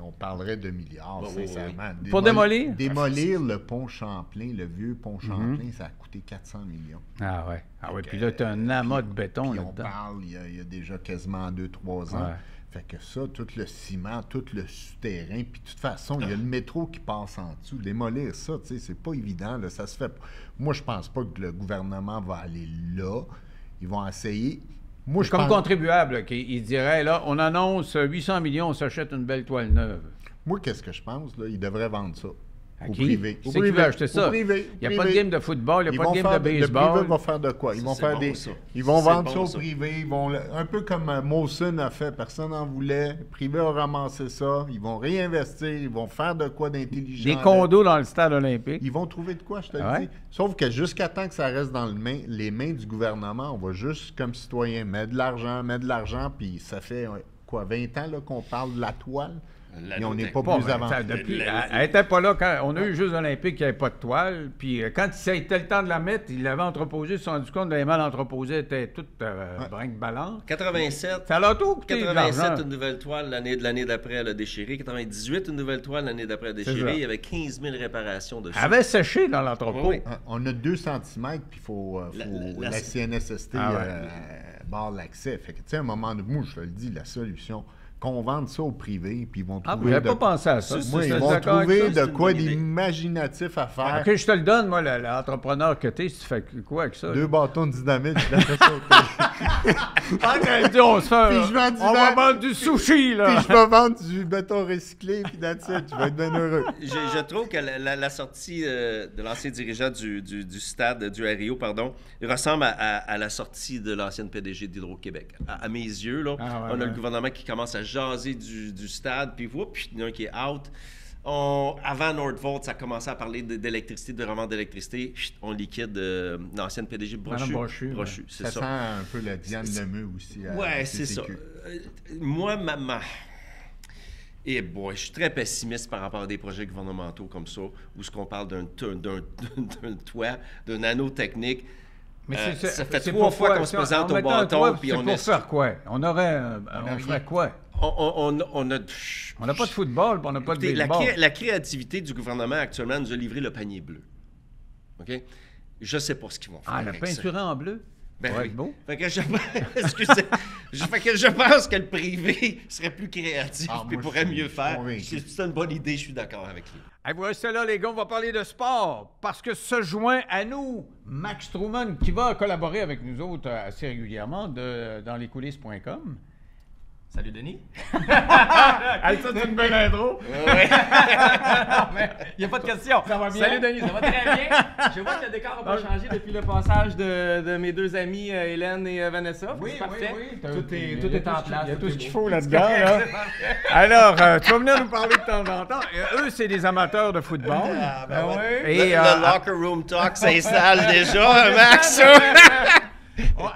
on parlerait de milliards, Oui, oui, sincèrement. Pour démolir? Démolir le pont Champlain, le vieux pont Champlain, ça a coûté 400 millions. Ah ouais. Ah ouais. Puis là, tu as un amas de béton Puis on là-dedans. parle, il y a déjà quasiment 2-3 ans. Ouais. Fait que ça, tout le ciment, tout le souterrain, puis de toute façon, il y a le métro qui passe en dessous. Démolir ça, tu sais, c'est pas évident, là, ça se fait pas. Moi, je pense pas que le gouvernement va aller là. Ils vont essayer. Moi, je Comme pense... contribuable, il dirait, là, on annonce 800 millions, on s'achète une belle toile neuve. Moi, qu'est-ce que je pense, là? Ils devraient vendre ça. À Au qui? privé. C'est qui veut acheter ça? Au privé. Il n'y a pas de game de football, il n'y a pas de game de Le baseball. privé va faire de quoi? Ils Ça, vont c'est faire bon, des... ça. Ils vont C'est vendre bon, ça au ça. privé. Ils vont... Un peu comme Molson a fait. Personne n'en voulait. Le privé a ramassé ça. Ils vont réinvestir. Ils vont faire de quoi d'intelligent. Des condos dans le stade olympique. Ils vont trouver de quoi, je te Ouais. le dis. Sauf que jusqu'à temps que ça reste dans les mains du gouvernement, on va juste, comme citoyen, mettre de l'argent, puis ça fait, quoi, 20 ans là, qu'on parle de la toile, et on n'est pas Pas, plus mais avancé. ça, depuis, elle n'était pas là quand on a eu les Jeux olympiques, il n'y avait pas de toile. Puis quand c'était le temps de la mettre, ils l'avaient entreposée, ils se sont rendu compte que les mal entreposées étaient toutes brinque-ballantes. 87. Ça leur a tout coûté de 87, l'argent. une nouvelle toile. L'année d'après, elle a déchiré. 98, une nouvelle toile. L'année d'après, elle a ça. déchiré. Il y avait 15 000 réparations dessus. Elle avait séché dans l'entrepôt. Oui, oui. On a 2 cm, puis il faut La- la CNSST Ah ouais. barre l'accès. Fait que, tu sais, à un moment de moi, je te le dis, la solution, qu'on vende ça au privé, puis ils vont Ah, vous trouver... n'avez pas pensé à ça? Moi, Je ils suis vont d'accord avec trouver ça. de c'est une quoi bonne idée. d'imaginatif à faire. OK, je te le donne, moi, l'entrepreneur que t'es, si tu fais quoi avec ça? 2 bâtons de dynamite, je laisse ça au pays. Ah, elle dit, on se fait, Puis je vends du on va vin. vendre du sushi, là. Puis je vais vendre du béton recyclé, puis that's it. Je vais être bien heureux. Je trouve que la sortie de l'ancien dirigeant du stade, du RIO, pardon, ressemble à la sortie de l'ancienne PDG d'Hydro-Québec. À mes yeux, là, Ah ouais, on a ouais. le gouvernement qui commence à jaser du stade, puis il y en a un qui est out. Avant Nordvolt, ça commençait à parler d'électricité, de revente d'électricité. On liquide l'ancienne PDG Madame Brochu. Brochu, C'est Ça ça. sent un peu la Diane Lemeux aussi. à Ouais, c'est ça. CCQ. Moi, Et boy, je suis très pessimiste par rapport à des projets gouvernementaux comme ça, où ce qu'on parle d'un toit, d'un anneau technique. Mais ça fait c'est 3 fois pourquoi, qu'on se présente en au mettant un bâton, toit, puis c'est on pour est... faire quoi? On rien. ferait quoi? On a... On n'a pas de football, puis on n'a pas de Écoutez, baseball. la créativité du gouvernement actuellement nous a livré le panier bleu. OK? Je sais pas ce qu'ils vont faire Ah, la avec ça. peinture en bleu? Ben Ça va oui. être beau. Fait que excusez. Fait que je pense que le privé serait plus créatif Ah, et moi, pourrait je suis mieux faire. convaincu. C'est une bonne idée, je suis d'accord avec lui. Et vous restez là, les gars, on va parler de sport. Parce que se joint à nous Max Truman, qui va collaborer avec nous autres assez régulièrement dans lescoulisses.com. Salut Denis. Hey, ça, c'est une belle intro. Il n'y a pas de question. Ça va bien? Salut Denis, ça va très bien. Je vois que le décor n'a pas changé depuis le passage de mes deux amies Hélène et Vanessa. C'est parfait. Tout est en place. Il y a tout ce est qu'il beau. faut là-dedans. Là. Alors, tu vas venir nous parler de temps en temps. Eux, c'est des amateurs de football. Ben oui. Et, Le locker room talk s'installe déjà, Max.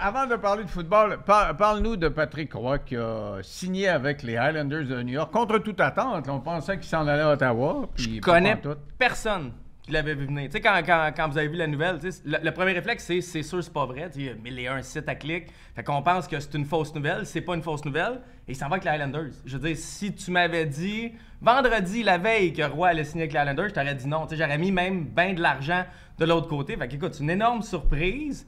avant de parler de football, parle-nous de Patrick Roy qui a signé avec les Highlanders de New York contre toute attente. On pensait qu'il s'en allait à Ottawa. Puis Je pas connais pantoute. personne qui l'avait vu venir. Tu sais, quand vous avez vu la nouvelle, tu sais, le premier réflexe, c'est sûr, c'est pas vrai. Tu sais, il y a 1001 sites à clic. Fait qu'on pense que c'est une fausse nouvelle. C'est pas une fausse nouvelle. Et il s'en va avec les Highlanders. Je veux dire, si tu m'avais dit vendredi, la veille, que Roy allait signer avec les Highlanders, je t'aurais dit non. Tu sais, j'aurais mis même bien de l'argent de l'autre côté. Fait qu'écoute, c'est une énorme surprise.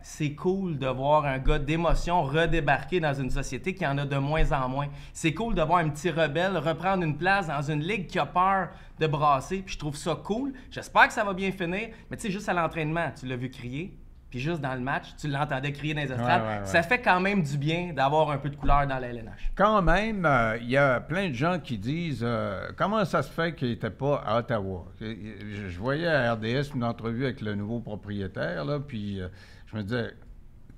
C'est cool de voir un gars d'émotion redébarquer dans une société qui en a de moins en moins. C'est cool de voir un petit rebelle reprendre une place dans une ligue qui a peur de brasser. Puis je trouve ça cool. J'espère que ça va bien finir. Mais tu sais, juste à l'entraînement, tu l'as vu crier. Puis juste dans le match, tu l'entendais crier dans les estrades. Ouais. Ça fait quand même du bien d'avoir un peu de couleur dans la LNH. Quand même, il y a plein de gens qui disent comment ça se fait qu'il n'était pas à Ottawa. Je voyais à RDS une entrevue avec le nouveau propriétaire, là, puis je me disais,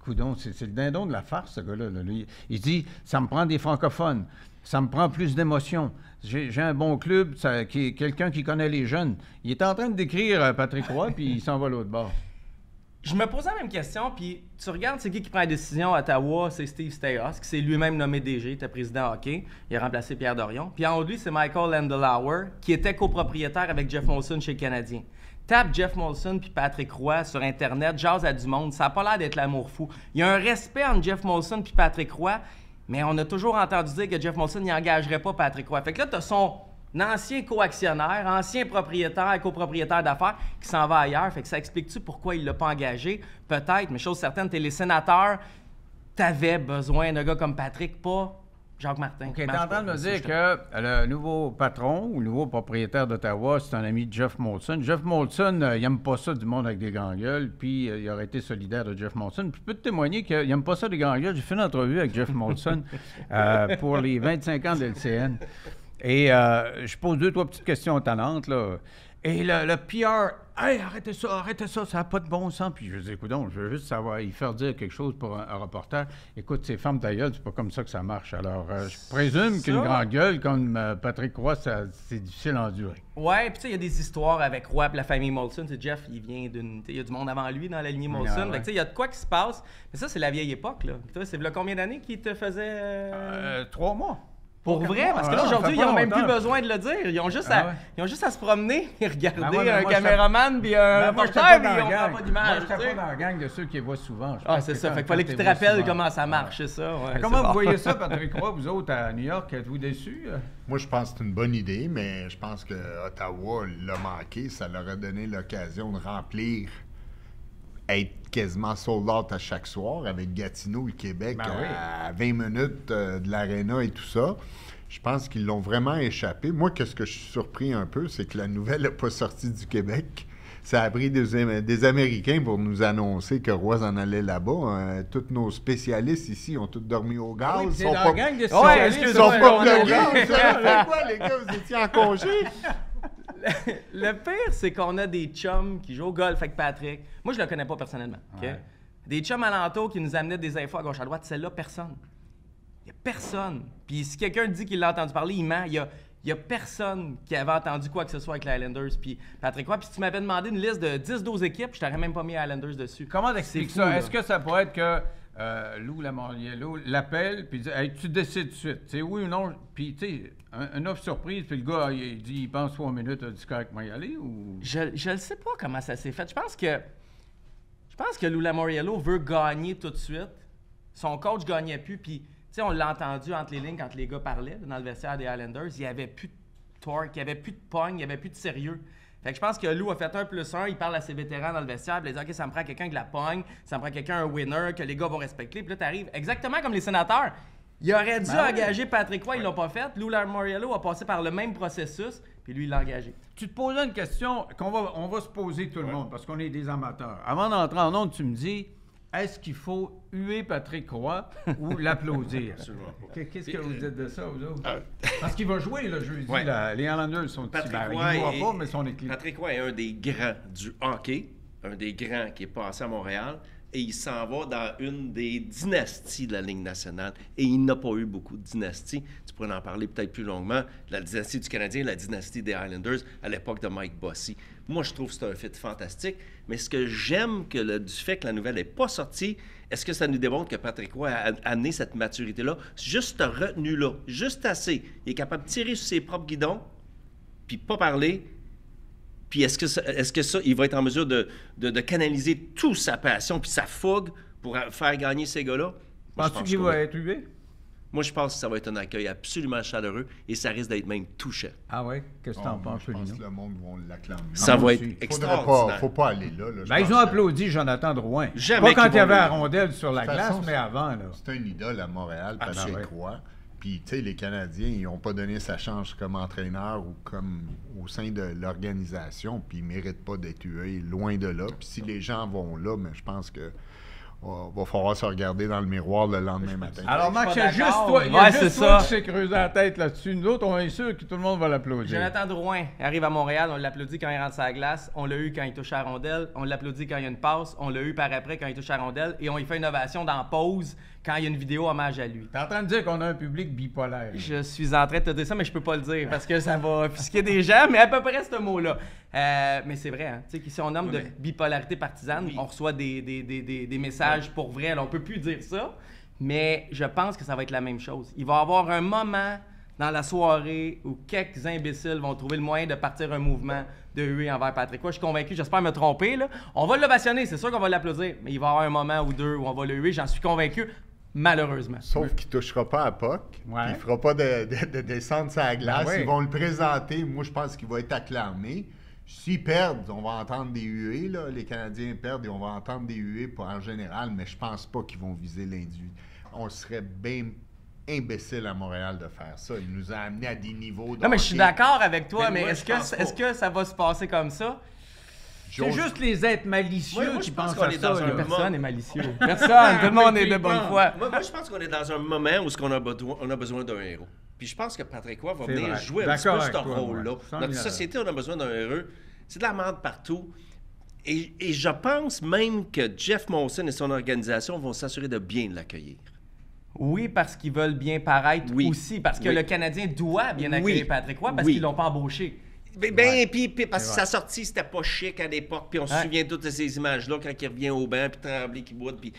coudonc, c'est le dindon de la farce, ce gars-là. Là. Lui, il dit, ça me prend des francophones, ça me prend plus d'émotion. J'ai un bon club, quelqu'un qui connaît les jeunes. Il est en train de décrire Patrick Roy, puis il s'en va l'autre bord. Je me posais la même question, puis tu regardes, c'est qui prend la décision à Ottawa, c'est Steve Staios, qui s'est lui-même nommé DG, était président hockey, il a remplacé Pierre Dorion. Puis en haut de lui, c'est Michael Landelauer, qui était copropriétaire avec Jeff Molson chez le Canadien. Tape Jeff Molson puis Patrick Roy sur Internet, jase à du monde, ça n'a pas l'air d'être l'amour fou. Il y a un respect entre Jeff Molson puis Patrick Roy, mais on a toujours entendu dire que Jeff Molson n'engagerait pas Patrick Roy. Fait que là, tu as son ancien coactionnaire, ancien propriétaire, copropriétaire d'affaires qui s'en va ailleurs. Fait que ça explique-tu pourquoi il ne l'a pas engagé? Peut-être, mais chose certaine, t'es les sénateurs, t'avais besoin d'un gars comme Patrick, pas Jacques Martin. OK, t'es en train de me dire que le nouveau patron ou le nouveau propriétaire d'Ottawa, c'est un ami de Jeff Molson. Jeff Molson, il n'aime pas ça du monde avec des grands gueules, puis il aurait été solidaire de Jeff Molson. Puis je peux te témoigner qu'il n'aime pas ça des grands gueules. J'ai fait une entrevue avec Jeff Molson pour les 25 ans de LCN. Et je pose 2-3 petites questions étonnantes, là. Et le PR, « Hey, arrêtez ça, ça n'a pas de bon sens. » Puis je dis, écoute donc, je veux juste savoir, il faire dire quelque chose pour un reporter. Écoute, c'est ferme ta gueule, c'est pas comme ça que ça marche. Alors, je présume qu'une grande gueule comme Patrick Roy, c'est difficile à endurer. Ouais, puis tu sais, il y a des histoires avec Roy et la famille Molson. C'est Jeff, il vient d'une. Il y a du monde avant lui dans la lignée Molson. Ah, ouais. Fait que tu sais, il y a de quoi qui se passe. Mais ça, c'est la vieille époque, là. Toi, c'est là combien d'années qu'il te faisait. 3 mois. Pour vrai, parce que là, aujourd'hui, ils n'ont même plus besoin de le dire. Ils ont juste, ils ont juste à se promener et regarder un caméraman puis un reporter, puis ils n'ont pas d'image. Moi, je n'étais pas dans la gang de ceux qui les voient souvent. C'est ça. Fait qu'il fallait qu'ils te rappellent comment ça marche, c'est ça. Ouais, comment vous voyez ça, Patrick Roy, vous autres, à New York? Êtes-vous déçus? Moi, je pense que c'est une bonne idée, mais je pense que Ottawa l'a manqué. Ça leur a donné l'occasion de remplir, être quasiment sold out à chaque soir avec Gatineau et Québec à 20 minutes de l'aréna et tout ça. Je pense qu'ils l'ont vraiment échappé. Moi, qu'est-ce que je suis surpris un peu, c'est que la nouvelle n'est pas sortie du Québec. Ça a pris des Américains pour nous annoncer que Roy en allait là-bas. Tous nos spécialistes ici ont tous dormi au gaz. Oui, c'est sont dans pas... la gang de Ils sont pas plugués. C'est quoi, les gars? Vous étiez en congé? Le pire, c'est qu'on a des chums qui jouent au golf avec Patrick. Moi, je le connais pas personnellement. Okay? Ouais. Des chums alentours qui nous amenaient des infos à gauche à droite. Celle-là, personne. Il n'y a personne. Puis si quelqu'un dit qu'il l'a entendu parler, il ment. Il y a personne qui avait entendu quoi que ce soit avec les Islanders. Puis Patrick Roy, puis si tu m'avais demandé une liste de 10-12 équipes, je t'aurais même pas mis Islanders dessus. Comment t'expliques ça? Est-ce que ça pourrait être que Lou Lamoriello l'appelle, puis dit hey, tu décides tout de suite, tu sais, oui ou non, puis tu sais, un offre surprise, puis le gars, il dit, il pense 3 minutes, du correct, moi y aller, ou... Je ne sais pas comment ça s'est fait. Je pense que Lou Lamoriello veut gagner tout de suite. Son coach gagnait plus, puis tu sais, on l'a entendu entre les lignes quand les gars parlaient dans le vestiaire des Islanders, il n'y avait plus de torque, il n'y avait plus de pogne, il n'y avait plus de sérieux. Fait que je pense que Lou a fait 1+1, il parle à ses vétérans dans le vestiaire, puis il dit « OK, ça me prend quelqu'un qui la pogne, ça me prend quelqu'un, un winner, que les gars vont respecter. » Puis là, t'arrives exactement comme les sénateurs. Il aurait dû engager Patrick Roy, ils l'ont pas fait. Lou Lamoriello a passé par le même processus, puis lui, il l'a engagé. Tu te posais une question on va se poser tout le monde, parce qu'on est des amateurs. Avant d'entrer en onde, tu me dis, est-ce qu'il faut huer Patrick Roy ou l'applaudir? Qu'est-ce que vous dites de ça, vous autres? Parce qu'il va jouer le jeudi. Ouais. Les Islanders sont Patrick petits. Roy il ne voit pas, mais son équipe. Patrick Roy est un des grands du hockey, un des grands qui est passé à Montréal, et il s'en va dans une des dynasties de la Ligue nationale. Et il n'a pas eu beaucoup de dynasties. Tu pourrais en parler peut-être plus longuement. La dynastie du Canadien, la dynastie des Islanders, à l'époque de Mike Bossy. Moi, je trouve que c'est un fit fantastique. Mais ce que j'aime du fait que la nouvelle n'est pas sortie, est-ce que ça nous démontre que Patrick Roy a amené cette maturité-là? Juste cette retenue-là, juste assez. Il est capable de tirer sur ses propres guidons, puis pas parler. Puis est-ce que ça, il va être en mesure de canaliser toute sa passion puis sa fougue pour faire gagner ces gars-là? Penses-tu qu'il va être hué? Moi, je pense que ça va être un accueil absolument chaleureux et ça risque d'être même touchant. Ah oui? Qu'est-ce que t'en penses, Je pense que le monde va l'acclamer. Ça va être extraordinaire. Faut pas aller là. Ils ont applaudi Jonathan Drouin. Jamais pas quand il y avait la rondelle sur la glace, mais avant. C'est une idole à Montréal, Patrick Roy. Puis, tu sais, les Canadiens, ils n'ont pas donné sa chance comme entraîneur ou comme au sein de l'organisation, puis ils ne méritent pas d'être hués, loin de là. Puis si les gens vont là, mais je pense que va falloir se regarder dans le miroir le lendemain matin. Alors, Je Max, suis il y a pas juste d'accord, toi, mais- il y a Ouais, juste c'est toi ça. qui s'est creusé la tête là-dessus. Nous autres, on est sûr que tout le monde va l'applaudir. Jonathan Drouin arrive à Montréal, on l'applaudit quand il rentre sur la glace, on l'a eu quand il touche à la rondelle, on l'applaudit quand il y a une passe, on l'a eu par après quand il touche à la rondelle, et on y fait une ovation dans pause quand il y a une vidéo hommage à lui. T'es en train de dire qu'on a un public bipolaire. Je suis en train de te dire ça, mais je peux pas le dire parce que ça va offusquer des gens, mais à peu près ce mot-là. Mais c'est vrai, hein? Tu sais, si on nomme de bipolarité partisane, on reçoit des messages pour vrai. Alors, on peut plus dire ça, mais je pense que ça va être la même chose. Il va y avoir un moment dans la soirée où quelques imbéciles vont trouver le moyen de partir un mouvement de huée envers Patrick Roy. Je suis convaincu, j'espère me tromper, là. On va l'ovationner, c'est sûr qu'on va l'applaudir, mais il va y avoir un moment ou deux où on va le huer, j'en suis convaincu, malheureusement. Sauf qu'il ne touchera pas à Puck. Ouais. Il ne fera pas de descendre sa glace. Ben oui. Ils vont le présenter. Moi, je pense qu'il va être acclamé. S'ils perdent, on va entendre des huées. Là. Les Canadiens perdent et on va entendre des huées en général, mais je pense pas qu'ils vont viser l'individu. On serait bien imbécile à Montréal de faire ça. Il nous a amenés à des niveaux de Non, mais je suis hockey. d'accord avec toi, Mais mais moi, est-ce je pense que, pas. est-ce que ça va se passer comme ça? C'est juste les êtres malicieux Moi, je qui pense pensent qu'on à est ça. dans un là. moment- Personne n'est malicieux. Personne, tout le monde est de bonne foi. Moi, je pense qu'on est dans un moment où on a besoin d'un héros. Puis je pense que Patrick Roy va C'est venir vrai. jouer un petit peu D'accord ce avec toi, rôle-là. moi. 100 000 Notre société, on a besoin d'un héros. C'est de la merde partout. Et je pense même que Jeff Molson et son organisation vont s'assurer de bien l'accueillir. Oui, parce qu'ils veulent bien paraître Oui. aussi. Parce que Oui. le Canadien doit bien accueillir Oui. Patrick Roy parce Oui. qu'ils l'ont pas embauché. Puis parce que C'est sa sortie, c'était pas chic à l'époque. Puis on se Ouais. souvient de toutes ces images-là quand il revient au banc, puis Tremblay qui boude. Puis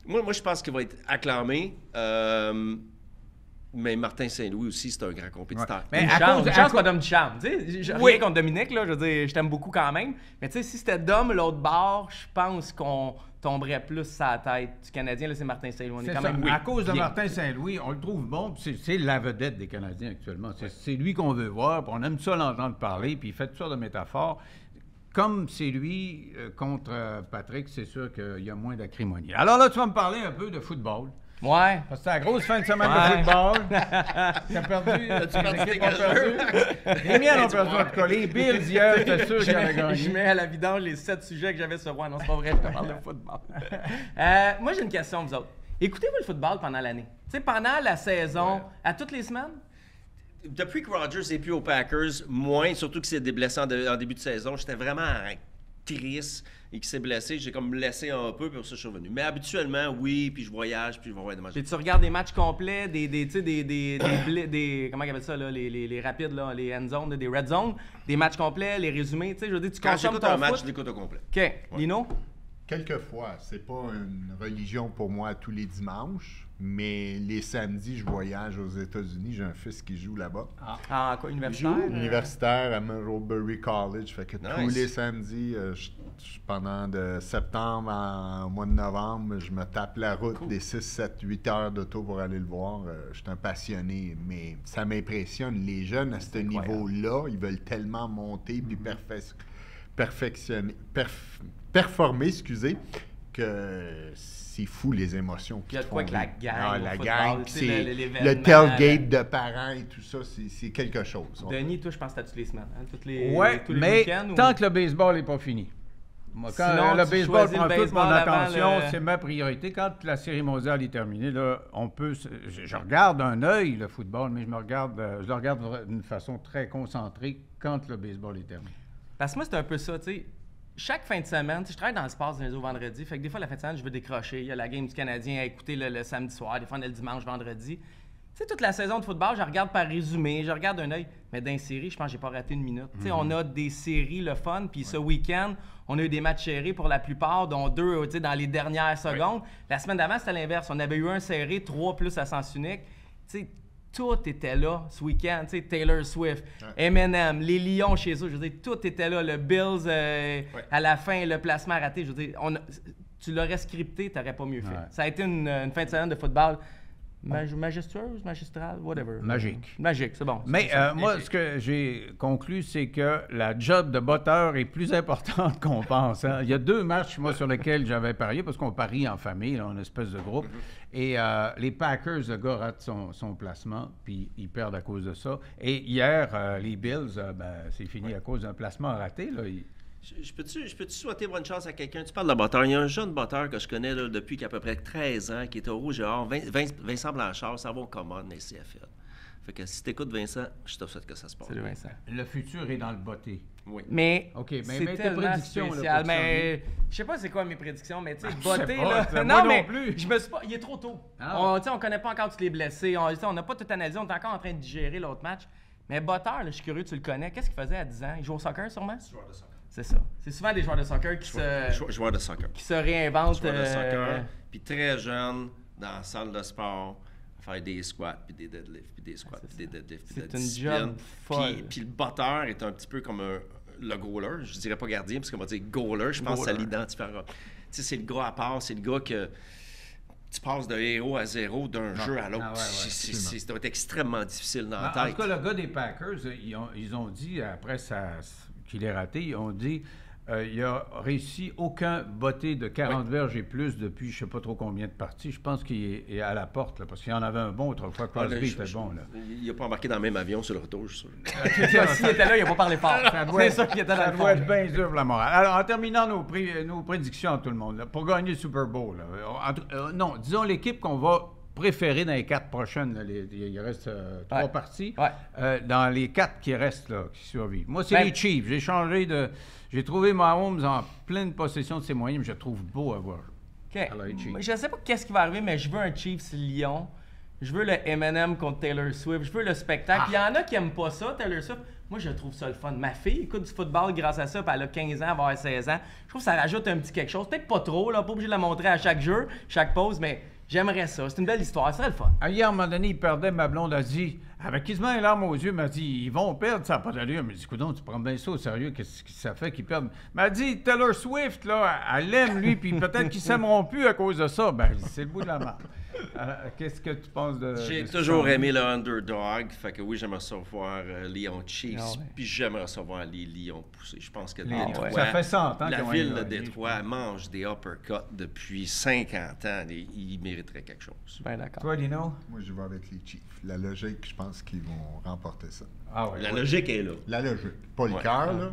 moi, je pense qu'il va être acclamé. Mais Martin Saint-Louis aussi, c'est un grand compétiteur. Mais Une à chance, cause- une à chance cause- pas Dom Ducharme. Tu sais, Oui. rien contre Dominique, là, je veux dire, je t'aime beaucoup quand même. Mais tu sais, si c'était Dom l'autre bord, je pense qu'on tomberait plus sa tête du Canadien. Là, c'est Martin Saint-Louis. On est C'est quand ça. même À cause de bien. Martin Saint-Louis, on le trouve bon, puis c'est la vedette des Canadiens actuellement. C'est lui qu'on veut voir, puis on aime ça l'entendre parler, puis il fait toutes sortes de métaphores. Comme c'est lui contre Patrick, c'est sûr qu'il y a moins d'acrimonie. Alors là, tu vas me parler un peu de football. Ouais. Parce que c'est la grosse fin de semaine Ouais. de football. T'as perdu. As-tu perdu Les tes équipes ont gageurs? perdu. Les miennes ont perdu, en tout cas. Les Bills, hier, j'étais sûr qu'ils allaient Je gagner. mets à la vidange les 7 sujets que j'avais sur moi. Non, c'est pas vrai, je te parle de football. Moi, j'ai une question, vous autres. Écoutez-vous le football pendant l'année? Tu sais, pendant la saison, à toutes les semaines? Depuis que Rodgers n'est plus aux Packers, moins, surtout qu'il s'est déblessé en début de saison, j'étais vraiment triste et qu'il s'est blessé. J'ai comme laissé un peu, puis pour ça, je suis revenu. Mais habituellement, oui, puis je voyage, puis je vais voir des matchs. Puis tu regardes des matchs complets, tu sais, des comment ils appellent ça, là, les rapides, là, les end zones, des red zones, des matchs complets, les résumés, tu sais, je veux dire, tu Quand consommes j'écoute ton un match, foot. je l'écoute au complet. OK. Lino? Quelquefois, c'est pas une religion pour moi tous les dimanches, mais les samedis, je voyage aux États-Unis. J'ai un fils qui joue là-bas. Ah, quoi, universitaire? Universitaire à Marlborough College. Fait que tous Nice. les samedis, pendant de septembre au mois de novembre, je me tape la route des 6, 7, 8 heures d'auto pour aller le voir. Je suis un passionné, mais ça m'impressionne. Les jeunes à ce niveau-là, ils veulent tellement monter puis performer, que c'est fou les émotions Il y a qu'ils de quoi font que la vivre. gang au la football, gang, tu sais, c'est l'événement, le tailgate de parents et tout ça, c'est quelque chose. Denis, toi, je pense que t'as toutes les semaines, hein? Tous les Mais week-ends? tant que le baseball n'est pas fini. Moi, quand Sinon, le tu baseball choisis prend le toute mon baseball avant attention, le- c'est ma priorité. Quand la série mondiale est terminée, là, je regarde d'un œil le football, mais je le regarde d'une façon très concentrée quand le baseball est terminé. Parce que moi, c'est un peu ça, tu sais. Chaque fin de semaine, tu sais, je travaille dans le sport du lundi au vendredi, fait que des fois, la fin de semaine, je veux décrocher. Il y a la game du Canadien à écouter le samedi soir, des fois, on est le dimanche, vendredi. Tu sais, toute la saison de football, je regarde par résumé, je regarde d'un œil. Mais dans les séries, je pense que j'ai pas raté une minute. Tu sais, on a des séries, le fun, puis ce week-end, on a eu des matchs serrés pour la plupart, dont 2, tu sais, dans les dernières secondes. La semaine d'avant, c'était l'inverse. On avait eu un serré, 3 plus à sens unique. Tu sais, tout était là ce week-end. Tu sais, Taylor Swift, Eminem, les Lions chez eux. Je veux dire, tout était là. Le Bills, à la fin, le placement raté. Je veux dire, tu l'aurais scripté, tu n'aurais pas mieux fait. Ouais. Ça a été une fin de semaine de football majestueuse, magistrale, whatever. Magique. Magique, c'est bon. Mais moi, ce que j'ai conclu, c'est que la job de botteur est plus importante qu'on pense. Hein. Il y a 2 matchs, moi, sur lesquels j'avais parié, parce qu'on parie en famille, là, en espèce de groupe. Et les Packers, le gars rate son placement, puis ils perdent à cause de ça. Et hier, les Bills, c'est fini à cause d'un placement raté. Là. Je peux-tu souhaiter bonne chance à quelqu'un? Tu parles de botteur. Il y a un jeune botteur que je connais là, depuis qu'il a à peu près 13 ans, qui est au Rouge et Or, Vincent Blanchard, ça va au commande dans les CFL. Fait que si t'écoutes Vincent, je te souhaite que ça se passe. Salut Vincent. Le futur est dans le botté. Oui. Mais OK, mais c'est tes tellement prédictions, là, spécial. pour Mais je sais pas c'est quoi mes prédictions, mais tu sais, je botter sais pas, là. moi Non, non mais plus. je me suis pas. Il est trop tôt. Ah. On connaît pas encore tous les blessés. On n'a pas tout analysé. On est encore en train de digérer l'autre match. Mais Botter, là, je suis curieux, tu le connais. Qu'est-ce qu'il faisait à 10 ans? Il joue au soccer sûrement? Joueur de soccer. C'est ça. C'est souvent des joueurs de soccer Joueur de soccer. qui se réinventent. Joueur de soccer. Puis très jeune, dans la salle de sport, faire des squats, puis des deadlifts, puis des squats, puis des deadlifts, puis de la C'est une discipline. job folle. Puis le botteur est un petit peu comme le goaler. Je dirais pas gardien, parce qu'on va dire goaler. Je pense que ça l'identifiera. Tu sais, c'est le gars à part, c'est le gars que tu passes de héros à zéro, d'un jeu à l'autre. Ah, ouais, Ça doit être extrêmement difficile dans la En tête. tout cas, le gars des Packers, ils ont dit, après qu'il est raté, ils ont dit il a réussi aucun botté de 40 verges et plus depuis je ne sais pas trop combien de parties. Je pense qu'il est à la porte, là, parce qu'il y en avait un bon autrefois. Crosby était bon. Là. Il n'a pas embarqué dans le même avion sur le retour, je suis sûr. S'il était là, il n'a pas parlé fort. C'est sûr qu'il était dans Ça le doit être fond. bien dur pour la morale. Alors, en terminant nos prédictions à tout le monde, là, pour gagner le Super Bowl, là, non, disons l'équipe qu'on va préférer dans les 4 prochaines. Là, il reste 3 parties. Ouais. Dans les 4 qui restent, là, qui survivent. Moi, c'est Ben- les Chiefs. J'ai trouvé Mahomes en pleine possession de ses moyens, mais je le trouve beau à voir. OK. Alors, les Chiefs. Je sais pas qu'est-ce qui va arriver, mais je veux un Chiefs-Lyon. Je veux le Eminem contre Taylor Swift. Je veux le spectacle. Il y en a qui aiment pas ça, Taylor Swift. Moi, je trouve ça le fun. Ma fille écoute du football grâce à ça, puis elle a 15 ans, elle va avoir 16 ans. Je trouve que ça rajoute un petit quelque chose. Peut-être pas trop, là, pas obligé de la montrer à chaque jeu, chaque pause, mais j'aimerais ça. C'est une belle histoire, ça serait le fun. Hier, à un moment donné, il perdait, ma blonde a dit, avec quasiment les larmes aux yeux, m'a dit, ils vont perdre, ça n'a pas d'allure. Mais dit, coudonc, tu prends bien ça au sérieux, qu'est-ce que ça fait qu'ils perdent? M'a dit, Taylor Swift, là, elle l'aime, lui, puis peut-être qu'ils s'aimeront plus à cause de ça. Ben, c'est le bout de la marque. Qu'est-ce que tu penses de... J'ai de toujours ça? aimé le underdog, fait que oui, j'aimerais ça voir Lyon Chiefs, Ah ouais. puis j'aimerais ça voir les Lions pousser. Je pense que Ouais. Détroit, Ça fait 100 ans la qu'ils ont ville de gagné, Détroit mange des uppercuts depuis 50 ans, et ils mériteraient quelque chose. Ben d'accord. Toi, Lino? Moi, je vais avec les Chiefs. La logique, je pense qu'ils vont remporter ça. Ah ouais. La logique est là. La logique. Pas le Ouais. cœur, là.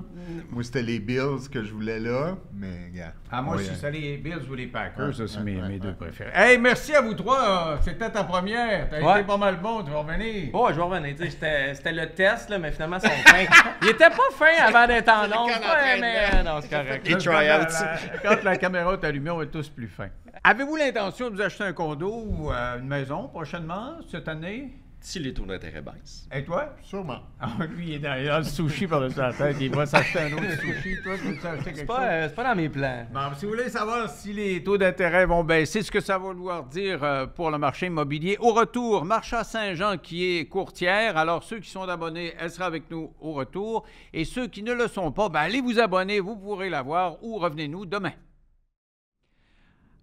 Moi, c'était les Bills que je voulais là, mais, gars. Ah, moi, Ouais, si c'est les Bills ou les Packers, Ouais, ça, c'est ouais, mes ouais, deux ouais. préférés. Hey, merci à vous trois. C'était ta première. T'as Ouais. été pas mal bon. Tu vas revenir. Oh, je vais revenir. Tu sais, c'était le test, là, mais finalement, son fin. Il était pas fin avant d'être en ondes. Ouais, mais non, c'est correct. Les Là, tryouts. Quand la caméra est allumée, on va être tous plus fins. Avez-vous l'intention de vous acheter un condo ou une maison prochainement, cette année? Si les taux d'intérêt baissent. Et toi? Sûrement. Ah, lui, il est dans le sushi par-dessus la tête. Il va s'acheter un autre sushi. Toi, tu veux t'acheter quelque chose? C'est pas dans mes plans. Bon, si vous voulez savoir si les taux d'intérêt vont baisser, ce que ça va vouloir dire pour le marché immobilier, au retour, Marcha Saint-Jean qui est courtière. Alors, ceux qui sont abonnés, elle sera avec nous au retour. Et ceux qui ne le sont pas, ben, allez vous abonner, vous pourrez la voir ou revenez-nous demain.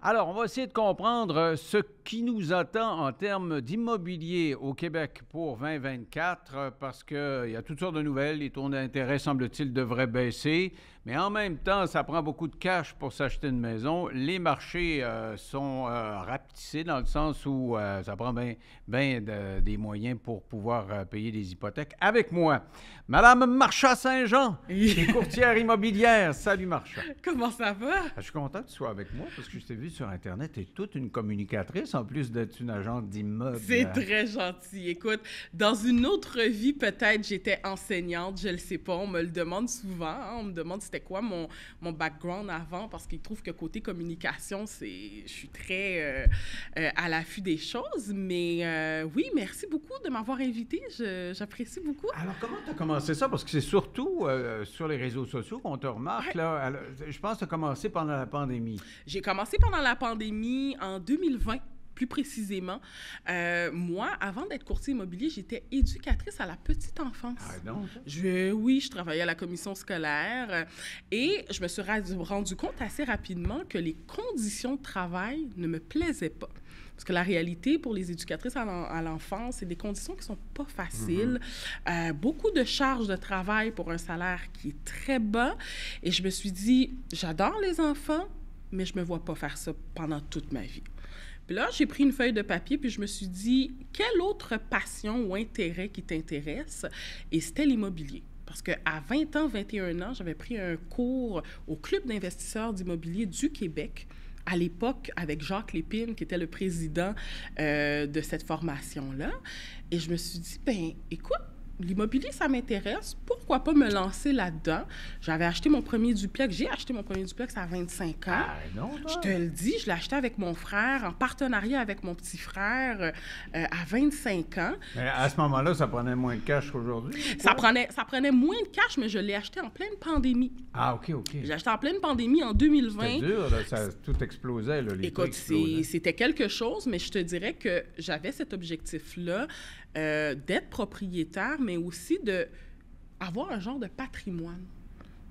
Alors, on va essayer de comprendre ce qui nous attend en termes d'immobilier au Québec pour 2024 parce qu'il y a toutes sortes de nouvelles. Les taux d'intérêt, semble-t-il, devraient baisser. Mais en même temps, ça prend beaucoup de cash pour s'acheter une maison. Les marchés sont rapetissés dans le sens où ça prend bien des moyens pour pouvoir payer des hypothèques. Avec moi, Madame Marcha Saint-Jean, qui est courtière immobilière. Salut, Marcha. Comment ça va? Je suis content que tu sois avec moi parce que je t'ai vu sur Internet. Tu es toute une communicatrice en plus d'être une agente d'immeuble. C'est très gentil. Écoute, dans une autre vie, peut-être, j'étais enseignante, je le sais pas. On me le demande souvent. Hein. On me demande c'était quoi mon background avant parce qu'ils trouvent que côté communication, je suis très à l'affût des choses. Mais oui, merci beaucoup de m'avoir invitée. J'apprécie beaucoup. Alors, comment tu as commencé ça? Parce que c'est surtout sur les réseaux sociaux qu'on te remarque. Ouais. Là. Alors, je pense que tu as commencé pendant la pandémie. J'ai commencé pendant la pandémie en 2020. Plus précisément, moi, avant d'être courtier immobilier, j'étais éducatrice à la petite enfance. Ah, donc? Oui, je travaillais à la commission scolaire et je me suis rendu compte assez rapidement que les conditions de travail ne me plaisaient pas. Parce que la réalité pour les éducatrices à l'enfance, c'est des conditions qui ne sont pas faciles. Beaucoup de charges de travail pour un salaire qui est très bas. Et je me suis dit, j'adore les enfants, mais je ne me vois pas faire ça pendant toute ma vie. Puis là, j'ai pris une feuille de papier, puis je me suis dit, quelle autre passion ou intérêt qui t'intéresse? Et c'était l'immobilier. Parce qu'à 20 ans, 21 ans, j'avais pris un cours au Club d'investisseurs d'immobilier du Québec, à l'époque avec Jacques Lépine, qui était le président de cette formation-là. Et je me suis dit, ben écoute, l'immobilier, ça m'intéresse. Pourquoi pas me lancer là-dedans? J'avais acheté mon premier duplex. J'ai acheté mon premier duplex à 25 ans. Ah, non, Je te le dis, je l'ai acheté avec mon frère, en partenariat avec mon petit frère, à 25 ans. Mais à ce moment-là, ça prenait moins de cash qu'aujourd'hui? Ça prenait moins de cash, mais je l'ai acheté en pleine pandémie. Ah, OK. J'ai acheté en pleine pandémie en 2020. C'était dur, là, ça tout explosait, là, les prix Écoute, explosaient. c'était quelque chose, mais je te dirais que j'avais cet objectif-là d'être propriétaire, mais aussi d'avoir un genre de patrimoine.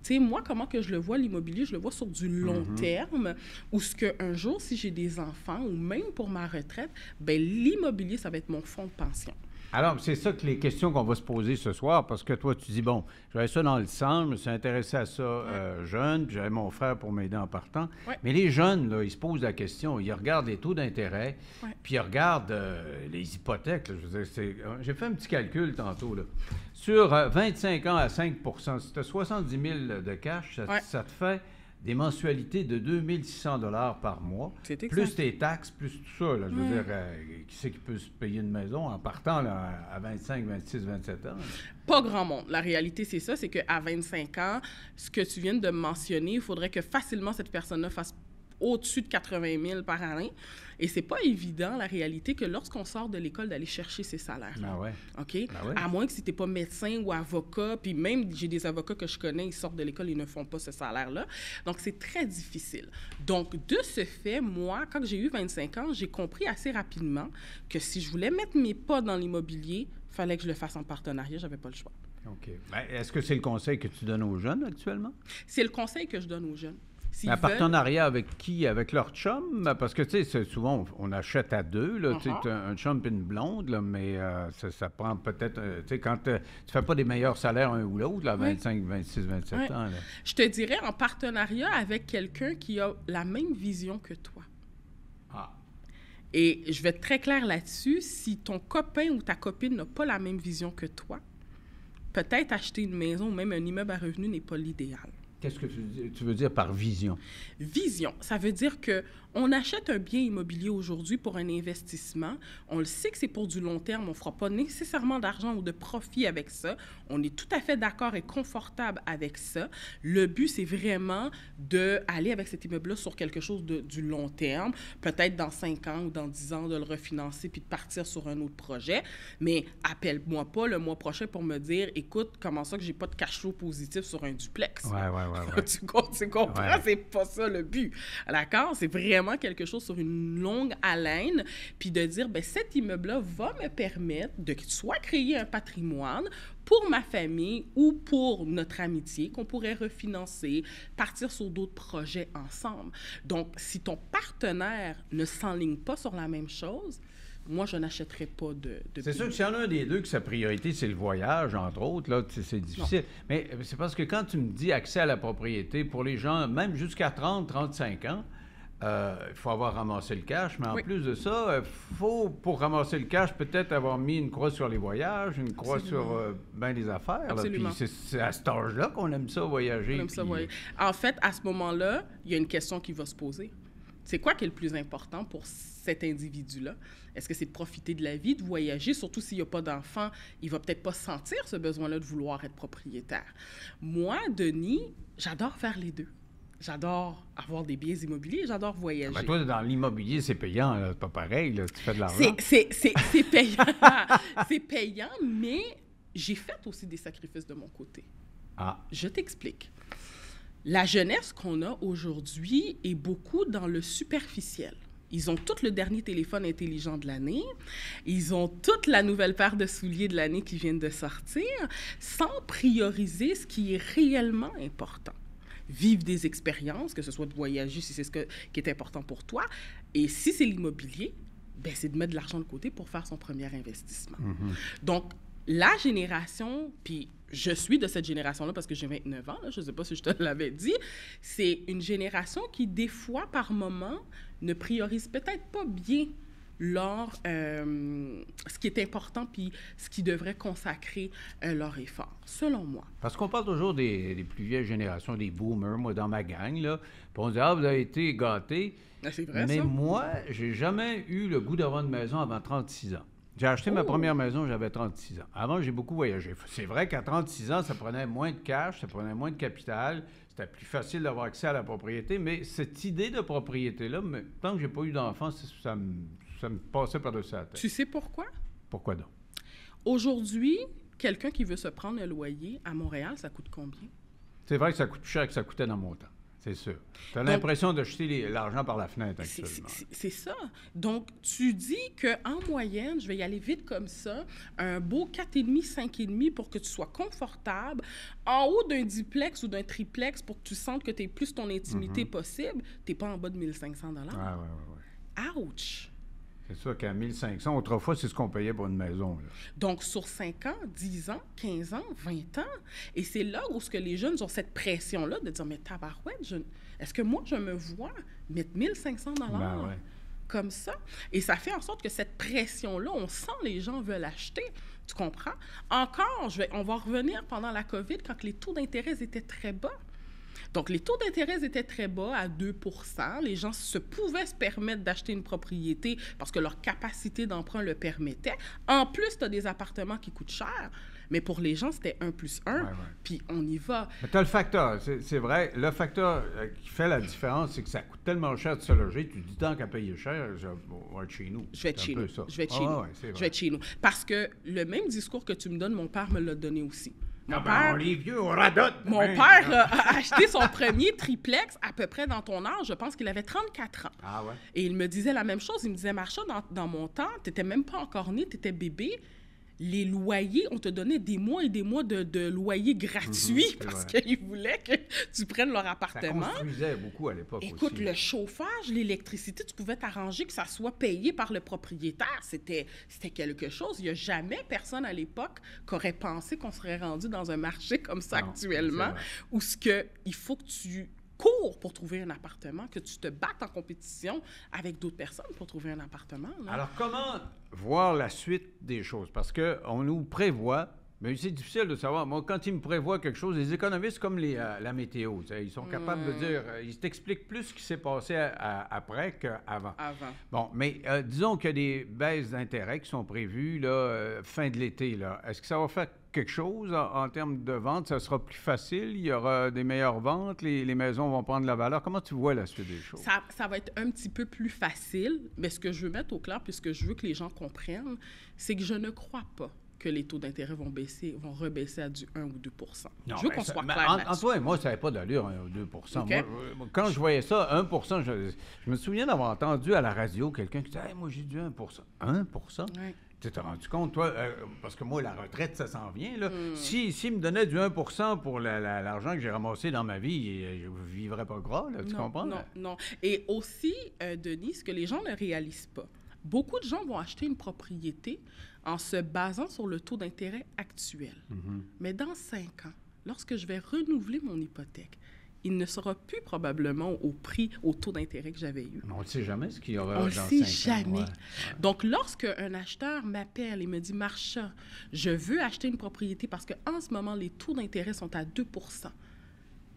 Tu sais, moi, comment que je le vois, l'immobilier, je le vois sur du long terme, où ce qu'un jour, si j'ai des enfants, ou même pour ma retraite, ben l'immobilier, ça va être mon fonds de pension. Alors, c'est ça que les questions qu'on va se poser ce soir, parce que toi, tu dis, bon, j'avais ça dans le sang, je me suis intéressé à ça jeune, puis j'avais mon frère pour m'aider en partant. Ouais. Mais les jeunes, là, ils se posent la question, ils regardent les taux d'intérêt, Ouais. puis ils regardent les hypothèques. Là, je veux dire, j'ai fait un petit calcul tantôt, là. Sur 25 ans à 5 si tu as 70 000 de cash, ça te fait des mensualités de 2 600 $ par mois, C'est exact. plus tes taxes, plus tout ça. Là, je veux dire, qui c'est qui peut se payer une maison en partant là, à 25, 26, 27 ans? Là? Pas grand monde. La réalité, c'est ça, c'est qu'à 25 ans, ce que tu viens de mentionner, il faudrait que facilement cette personne-là fasse au-dessus de 80 000 par année. Et c'est pas évident, la réalité, que lorsqu'on sort de l'école, d'aller chercher ces salaires. Ah ouais. OK? Ben ouais. À moins que si tu n'es pas médecin ou avocat, puis même, j'ai des avocats que je connais, ils sortent de l'école, ils ne font pas ce salaire-là. Donc, c'est très difficile. Donc, de ce fait, moi, quand j'ai eu 25 ans, j'ai compris assez rapidement que si je voulais mettre mes pas dans l'immobilier, il fallait que je le fasse en partenariat, j'avais pas le choix. OK. Ben, est-ce que c'est le conseil que tu donnes aux jeunes actuellement? C'est le conseil que je donne aux jeunes. S'ils Un veulent- partenariat avec qui? Avec leur chum? Parce que, tu sais, souvent, on achète à deux, là, tu sais, t'as un chum et une blonde, là, mais ça prend peut-être, tu sais, quand tu fais pas des meilleurs salaires un ou l'autre, là, 25, 26, 27 Ouais. ans, là. Je te dirais en partenariat avec quelqu'un qui a la même vision que toi. Ah. Et je vais être très claire là-dessus, si ton copain ou ta copine n'a pas la même vision que toi, peut-être acheter une maison ou même un immeuble à revenus n'est pas l'idéal. Qu'est-ce que tu veux dire par vision? Vision, ça veut dire que on achète un bien immobilier aujourd'hui pour un investissement. On le sait que c'est pour du long terme. On ne fera pas nécessairement d'argent ou de profit avec ça. On est tout à fait d'accord et confortable avec ça. Le but, c'est vraiment d'aller avec cet immeuble-là sur quelque chose du long terme. Peut-être dans 5 ans ou dans 10 ans, de le refinancer puis de partir sur un autre projet. Mais appelle-moi pas le mois prochain pour me dire, écoute, comment ça que j'ai pas de cash flow positif sur un duplex? Ouais. Tu comprends? Ouais. C'est pas ça le but. D'accord? C'est vraiment quelque chose sur une longue haleine, puis de dire, ben cet immeuble-là va me permettre de soit créer un patrimoine pour ma famille ou pour notre amitié qu'on pourrait refinancer, partir sur d'autres projets ensemble. Donc, si ton partenaire ne s'enligne pas sur la même chose, moi, je n'achèterais pas de C'est sûr que s'il y en a un des deux que sa priorité, c'est le voyage, entre autres, là, c'est difficile. Mais c'est parce que quand tu me dis accès à la propriété, pour les gens, même jusqu'à 30, 35 ans, il faut avoir ramassé le cash, mais en plus de ça, il faut, pour ramasser le cash, peut-être avoir mis une croix sur les voyages, une croix sur bien les affaires. Là. Puis c'est à cet âge-là qu'on aime ça voyager. On aime ça voyager. En fait, à ce moment-là, il y a une question qui va se poser. C'est quoi qui est le plus important pour cet individu-là? Est-ce que c'est de profiter de la vie, de voyager? Surtout s'il n'y a pas d'enfant, il va peut-être pas sentir ce besoin-là de vouloir être propriétaire. Moi, Denis, j'adore faire les deux. J'adore avoir des biens immobiliers, j'adore voyager. Ben toi, dans l'immobilier, c'est payant, là. C'est pas pareil, là. Tu fais de l'argent. C'est payant. C'est payant, mais j'ai fait aussi des sacrifices de mon côté. Ah. Je t'explique. La jeunesse qu'on a aujourd'hui est beaucoup dans le superficiel. Ils ont tout le dernier téléphone intelligent de l'année. Ils ont toute la nouvelle paire de souliers de l'année qui viennent de sortir, sans prioriser ce qui est réellement important. Vivre des expériences, que ce soit de voyager si c'est ce qui est important pour toi. Et si c'est l'immobilier, ben c'est de mettre de l'argent de côté pour faire son premier investissement. Donc, la génération, puis je suis de cette génération-là parce que j'ai 29 ans, là, je ne sais pas si je te l'avais dit, c'est une génération qui, des fois, par moment, ne priorise peut-être pas bien ce qui est important puis ce qui devrait consacrer leur effort, selon moi. Parce qu'on parle toujours des plus vieilles générations, des boomers, moi, dans ma gang, là. Puis on dit, ah, vous avez été gâtés. C'est vrai, Mais ça? moi, j'ai jamais eu le goût d'avoir une maison avant 36 ans. J'ai acheté ma première maison, j'avais 36 ans. Avant, j'ai beaucoup voyagé. C'est vrai qu'à 36 ans, ça prenait moins de cash, ça prenait moins de capital. C'était plus facile d'avoir accès à la propriété. Mais cette idée de propriété-là, tant que j'ai pas eu d'enfant, ça me passait par-dessus la tête. Tu sais pourquoi? Pourquoi donc? Aujourd'hui, quelqu'un qui veut se prendre un loyer à Montréal, ça coûte combien? C'est vrai que ça coûte plus cher que ça coûtait dans mon temps. C'est sûr. Tu as l'impression de jeter l'argent par la fenêtre actuellement. C'est ça. Donc, tu dis qu'en moyenne, je vais y aller vite comme ça, un beau 4,5, 5,5 pour que tu sois confortable, en haut d'un duplex ou d'un triplex pour que tu sentes que tu aies plus ton intimité possible, tu n'es pas en bas de 1 500 $. Ah, ouais. Ouch! C'est sûr qu'à 1 500, autrefois, c'est ce qu'on payait pour une maison. Là. Donc, sur 5 ans, 10 ans, 15 ans, 20 ans, et c'est là où ce que les jeunes ont cette pression-là de dire, mais tabarouette, est-ce que moi, je me vois mettre 1 500 $ ouais. comme ça? Et ça fait en sorte que cette pression-là, on sent les gens veulent acheter. Tu comprends? Encore, on va revenir pendant la COVID, quand les taux d'intérêt étaient très bas. Donc, les taux d'intérêt étaient très bas, à 2 %. Les gens pouvaient se permettre d'acheter une propriété parce que leur capacité d'emprunt le permettait. En plus, tu as des appartements qui coûtent cher. Mais pour les gens, c'était 1+1, puis on y va. Mais tu as le facteur, c'est vrai. Le facteur qui fait la différence, c'est que ça coûte tellement cher de se loger. Tu dis, tant qu'à payer cher, je vais être chez nous. Je vais être chez nous. Je vais être chez nous. Ouais, je vais être chez nous. Parce que le même discours que tu me donnes, mon père me l'a donné aussi. Les vieux, on radote. Mon père a acheté son premier triplex à peu près dans ton âge. Je pense qu'il avait 34 ans. Ah ouais? Et il me disait la même chose. Il me disait, Marsha, dans mon temps, tu n'étais même pas encore né, tu étais bébé. Les loyers, on te donnait des mois et des mois de loyers gratuits parce qu'ils voulaient que tu prennes leur appartement. Ça construisait beaucoup à l'époque aussi. Écoute, le chauffage, l'électricité, tu pouvais t'arranger que ça soit payé par le propriétaire. C'était quelque chose. Il n'y a jamais personne à l'époque qui aurait pensé qu'on serait rendu dans un marché comme ça actuellement, où il faut que tu cours pour trouver un appartement, que tu te battes en compétition avec d'autres personnes pour trouver un appartement. Là. Alors, comment voir la suite des choses? Parce qu'on nous prévoit, mais c'est difficile de savoir. Moi, quand ils me prévoient quelque chose, les économistes, comme la météo, ils sont capables de dire, ils t'expliquent plus ce qui s'est passé après qu'avant. Bon, mais disons qu'il y a des baisses d'intérêt qui sont prévues là, fin de l'été. Là. Est-ce que ça va faire quelque chose en termes de vente? Ça sera plus facile? Il y aura des meilleures ventes? Les maisons vont prendre la valeur? Comment tu vois la suite des choses? Ça va être un petit peu plus facile, mais ce que je veux mettre au clair, puisque je veux que les gens comprennent, c'est que je ne crois pas que les taux d'intérêt vont rebaisser à du 1 ou 2 %. Non, je veux qu'on soit clair là-dessus. En toi et moi, ça n'avait pas d'allure, 1 ou 2 %. Okay. Moi, quand je voyais ça, 1 %, je me souviens d'avoir entendu à la radio quelqu'un qui disait hey, « moi, j'ai du 1 %. 1 %? Ouais. Tu t'es rendu compte, toi, parce que moi, la retraite, ça s'en vient, là. S'il me donnait du 1 % pour l'argent que j'ai ramassé dans ma vie, je ne vivrais pas gras, là, tu comprends? Non. Et aussi, Denis, ce que les gens ne réalisent pas, beaucoup de gens vont acheter une propriété en se basant sur le taux d'intérêt actuel. Mais dans 5 ans, lorsque je vais renouveler mon hypothèque, il ne sera plus probablement au taux d'intérêt que j'avais eu. On ne sait jamais ce qu'il y aura dans 5 ans. On ne sait jamais. Ouais. Donc, lorsque un acheteur m'appelle et me dit « Marsha, je veux acheter une propriété parce qu'en ce moment, les taux d'intérêt sont à 2 %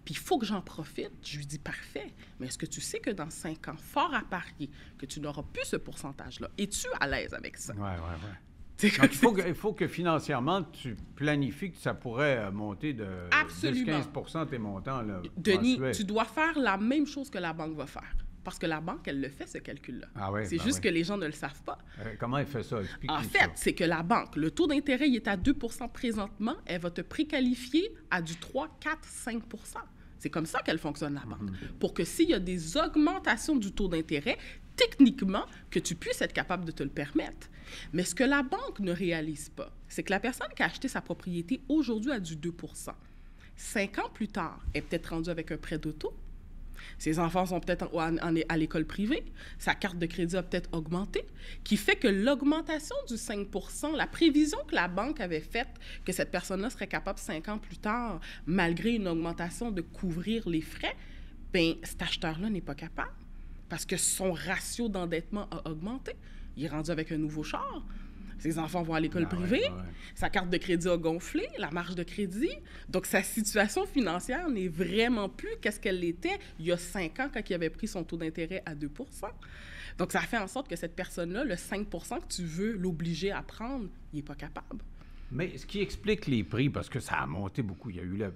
puis il faut que j'en profite », je lui dis « Parfait, mais est-ce que tu sais que dans 5 ans, fort à parier, que tu n'auras plus ce pourcentage-là? Es-tu à l'aise avec ça? » Donc, il faut que financièrement, tu planifies que ça pourrait monter de 10-15 % tes montants. Là, Denis, mensuels. tu dois faire la même chose que la banque va faire. Parce que la banque, elle le fait, ce calcul-là. C'est juste que les gens ne le savent pas. Comment elle fait ça? Explique-nous en fait, c'est que la banque, le taux d'intérêt, il est à 2 % présentement. Elle va te préqualifier à du 3, 4, 5 %. C'est comme ça qu'elle fonctionne, la banque. Pour que s'il y a des augmentations du taux d'intérêt, techniquement, que tu puisses être capable de te le permettre. Mais ce que la banque ne réalise pas, c'est que la personne qui a acheté sa propriété aujourd'hui a du 2 %. 5 ans plus tard, elle est peut-être rendue avec un prêt d'auto. Ses enfants sont peut-être à l'école privée. Sa carte de crédit a peut-être augmenté, qui fait que l'augmentation du 5 %, la prévision que la banque avait faite que cette personne-là serait capable 5 ans plus tard, malgré une augmentation, de couvrir les frais, bien, cet acheteur-là n'est pas capable parce que son ratio d'endettement a augmenté. il est rendu avec un nouveau char. Ses enfants vont à l'école privée. Ouais. Sa carte de crédit a gonflé, la marge de crédit. Donc, sa situation financière n'est vraiment plus qu'est-ce qu'elle était il y a 5 ans quand il avait pris son taux d'intérêt à 2 %. Donc, ça fait en sorte que cette personne-là, le 5 % que tu veux l'obliger à prendre, il n'est pas capable. Mais ce qui explique les prix, parce que ça a monté beaucoup, il y a eu la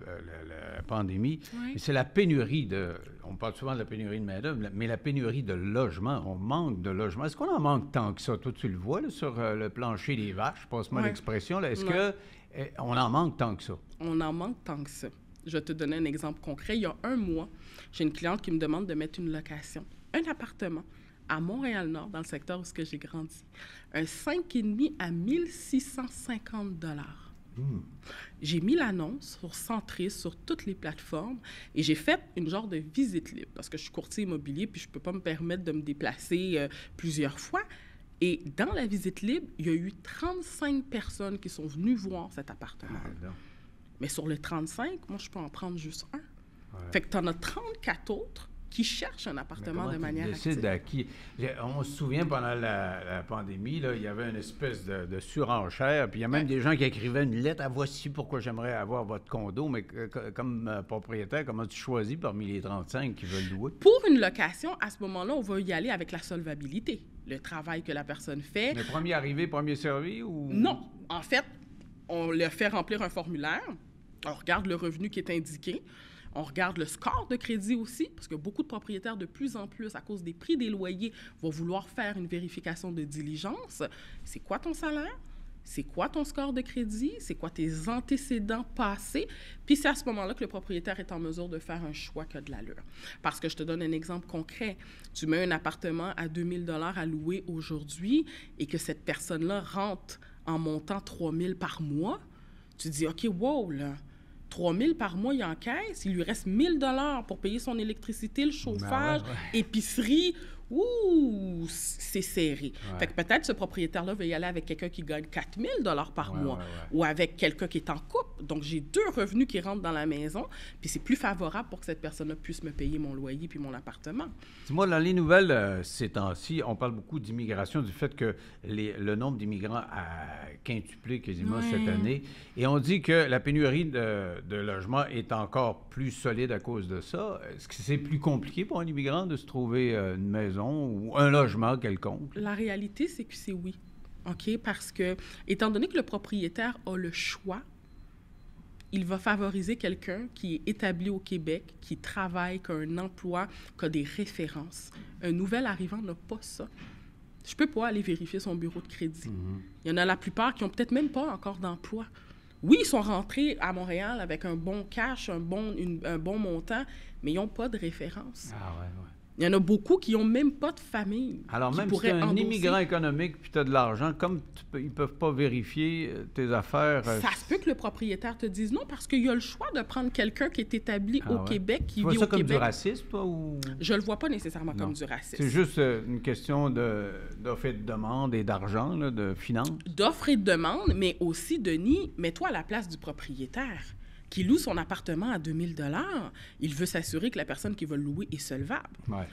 pandémie, Oui. mais c'est la pénurie de... On parle souvent de la pénurie de main-d'œuvre, mais la pénurie de logement. On manque de logement. Est-ce qu'on en manque tant que ça? Toi, tu le vois là, sur le plancher des vaches, passe-moi Oui. l'expression. Là. Est-ce Oui. qu'on en manque tant que ça? On en manque tant que ça. Je vais te donner un exemple concret. Il y a 1 mois, j'ai une cliente qui me demande de mettre une location, un appartement à Montréal-Nord, dans le secteur où j'ai grandi. Un 5,5 à 1 650 $. J'ai mis l'annonce sur Centris, sur toutes les plateformes, et j'ai fait une genre de visite libre, parce que je suis courtier immobilier, puis je ne peux pas me permettre de me déplacer plusieurs fois. Et dans la visite libre, il y a eu 35 personnes qui sont venues voir cet appartement. Mais sur les 35, moi, je peux en prendre juste un. Fait que tu en as 34 autres qui cherchent un appartement de manière active. À qui? On se souvient, pendant la pandémie, là, il y avait une espèce de surenchère, puis il y a même des gens qui écrivaient une lettre, « Ah, voici pourquoi j'aimerais avoir votre condo », mais comme propriétaire, comment tu choisis parmi les 35 qui veulent louer? Pour une location, à ce moment-là, on va y aller avec la solvabilité, le travail que la personne fait. Mais premier arrivé, premier servi, ou... Non. En fait, on leur fait remplir un formulaire, on regarde le revenu qui est indiqué, on regarde le score de crédit aussi, parce que beaucoup de propriétaires, de plus en plus, à cause des prix des loyers, vont vouloir faire une vérification de diligence. C'est quoi ton salaire? C'est quoi ton score de crédit? C'est quoi tes antécédents passés? Puis c'est à ce moment-là que le propriétaire est en mesure de faire un choix qui a de l'allure. Parce que je te donne un exemple concret. Tu mets un appartement à 2 000 $ à louer aujourd'hui et que cette personne-là rentre en montant 3 000 par mois, tu te dis, OK, wow, là, 3 000 par mois, il encaisse, il lui reste 1 000 $ pour payer son électricité, le chauffage, épicerie. Ouh, c'est serré. Fait que peut-être ce propriétaire-là veut y aller avec quelqu'un qui gagne 4 000 $ par mois ou avec quelqu'un qui est en couple. Donc, j'ai 2 revenus qui rentrent dans la maison, puis c'est plus favorable pour que cette personne-là puisse me payer mon loyer puis mon appartement. Dis-moi, dans les nouvelles ces temps-ci, on parle beaucoup d'immigration, du fait que le nombre d'immigrants a quintuplé quasiment cette année. Et on dit que la pénurie de logements est encore plus solide à cause de ça. Est-ce que c'est plus compliqué pour un immigrant de se trouver une maison ou un logement quelconque? La réalité, c'est que c'est oui. OK? Parce que, étant donné que le propriétaire a le choix, il va favoriser quelqu'un qui est établi au Québec, qui travaille, qui a un emploi, qui a des références. Un nouvel arrivant n'a pas ça. Je peux pas aller vérifier son bureau de crédit. Il y en a la plupart qui ont peut-être même pas encore d'emploi. Oui, ils sont rentrés à Montréal avec un bon cash, un bon montant, mais ils n'ont pas de référence. Il y en a beaucoup qui n'ont même pas de famille. Alors, même si tu es un immigrant économique puis tu as de l'argent, comme ils ne peuvent pas vérifier tes affaires... Ça se peut que le propriétaire te dise non, parce qu'il y a le choix de prendre quelqu'un qui est établi au Québec, qui vit au Québec. Tu vois ça comme du racisme, toi? Ou... Je ne le vois pas nécessairement comme du racisme. C'est juste une question d'offre et de demande et d'argent, là, de finances? D'offre et de demande, mais aussi, Denis, mets-toi à la place du propriétaire qui loue son appartement à 2 000 $, il veut s'assurer que la personne qui va le louer est solvable.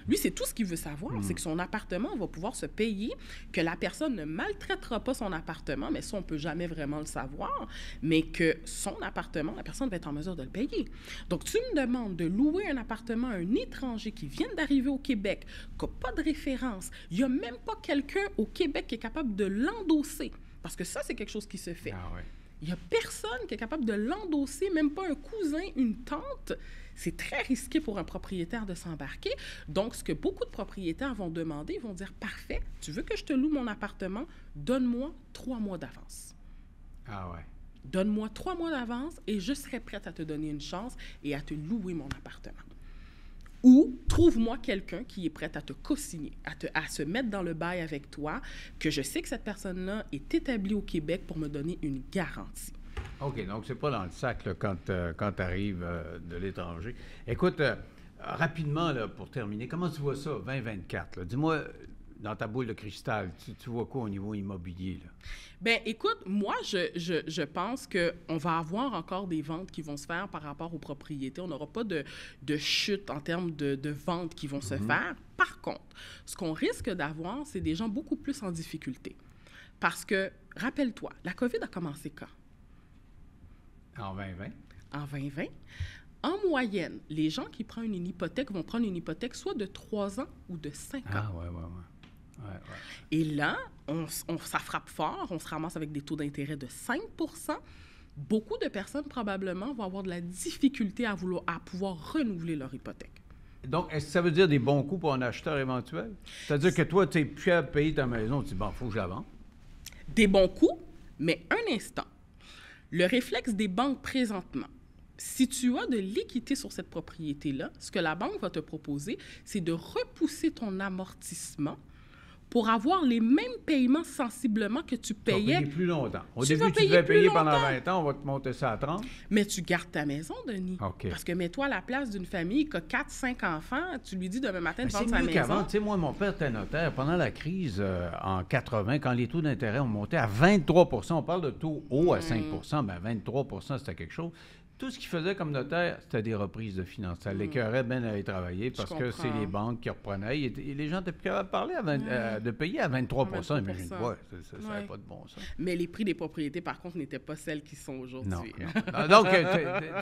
Lui, c'est tout ce qu'il veut savoir, c'est que son appartement va pouvoir se payer, que la personne ne maltraitera pas son appartement, mais ça, on ne peut jamais vraiment le savoir, mais que son appartement, la personne va être en mesure de le payer. Donc, tu me demandes de louer un appartement à un étranger qui vient d'arriver au Québec, qui n'a pas de référence, il n'y a même pas quelqu'un au Québec qui est capable de l'endosser, parce que ça, c'est quelque chose qui se fait. Il n'y a personne qui est capable de l'endosser, même pas un cousin, une tante. C'est très risqué pour un propriétaire de s'embarquer. Donc, ce que beaucoup de propriétaires vont demander, ils vont dire, parfait, tu veux que je te loue mon appartement, donne-moi 3 mois d'avance. Donne-moi 3 mois d'avance et je serai prête à te donner une chance et à te louer mon appartement. Ou trouve-moi quelqu'un qui est prêt à te co-signer, à se mettre dans le bail avec toi, que je sais que cette personne-là est établie au Québec pour me donner une garantie. OK, donc c'est pas dans le sac là, quand tu arrives de l'étranger. Écoute, rapidement, là, pour terminer, comment tu vois ça, 2024? Là? Dis-moi, dans ta boule de cristal, tu vois quoi au niveau immobilier, là? Ben, écoute, moi, je pense qu'on va avoir encore des ventes qui vont se faire par rapport aux propriétés. On n'aura pas de chute en termes de ventes qui vont se faire. Par contre, ce qu'on risque d'avoir, c'est des gens beaucoup plus en difficulté. Parce que, rappelle-toi, la COVID a commencé quand? En 2020? En 2020. En moyenne, les gens qui prennent une hypothèque vont prendre une hypothèque soit de 3 ans ou de 5 ans. Ah, ouais. Et là, ça frappe fort. On se ramasse avec des taux d'intérêt de 5 %. Beaucoup de personnes, probablement, vont avoir de la difficulté à pouvoir renouveler leur hypothèque. Donc, est-ce que ça veut dire des bons coups pour un acheteur éventuel? C'est-à-dire que toi, tu es plus à payer ta maison, tu dis, bon, il faut que je la vende. Des bons coups, mais un instant. Le réflexe des banques présentement, si tu as de l'équité sur cette propriété-là, ce que la banque va te proposer, c'est de repousser ton amortissement pour avoir les mêmes paiements sensiblement que tu Tu vas payais. payer plus longtemps. Au Tu début, vas tu payer devais plus payer pendant longtemps. 20 ans, on va te monter ça à 30. Mais tu gardes ta maison, Denis. OK. Parce que mets-toi à la place d'une famille qui a 4-5 enfants, tu lui dis demain matin de Mais vendre c'est sa mieux qu'avant. maison. Tu sais, moi, mon père était notaire. Pendant la crise en 80, quand les taux d'intérêt ont monté à 23 on parle de taux hauts à 5 ben 23 c'était quelque chose. Tout ce qu'il faisait comme notaire, c'était des reprises de finances. Ça l'écœurait bien d'aller travailler parce que c'est comprends. les banques qui reprenaient. Et les gens étaient plus capables de parler de payer à 23 imagine-toi. Ça n'avait pas de bon sens. Mais les prix des propriétés, par contre, n'étaient pas celles qui sont aujourd'hui. Non. Donc,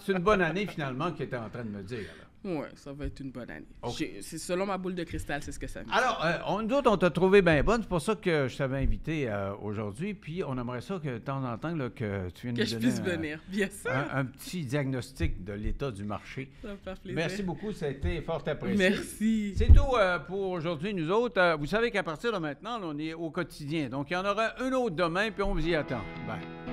c'est une bonne année, finalement, que tu es en train de me dire. Là. Oui, ça va être une bonne année. OK. C'est selon ma boule de cristal, c'est ce que ça me dit. Alors, nous autres, on t'a trouvé bien bonne. C'est pour ça que je t'avais invité aujourd'hui. Puis, on aimerait ça que de temps en temps, là, que tu viennes Que nous je donner puisse venir, bien sûr. un petit diagnostic de l'état du marché. Ça va me faire plaisir. Merci beaucoup, ça a été fort apprécié. Merci. C'est tout pour aujourd'hui, nous autres. Vous savez qu'à partir de maintenant, là, on est au quotidien. Donc, il y en aura un autre demain, puis on vous y attend. Bye.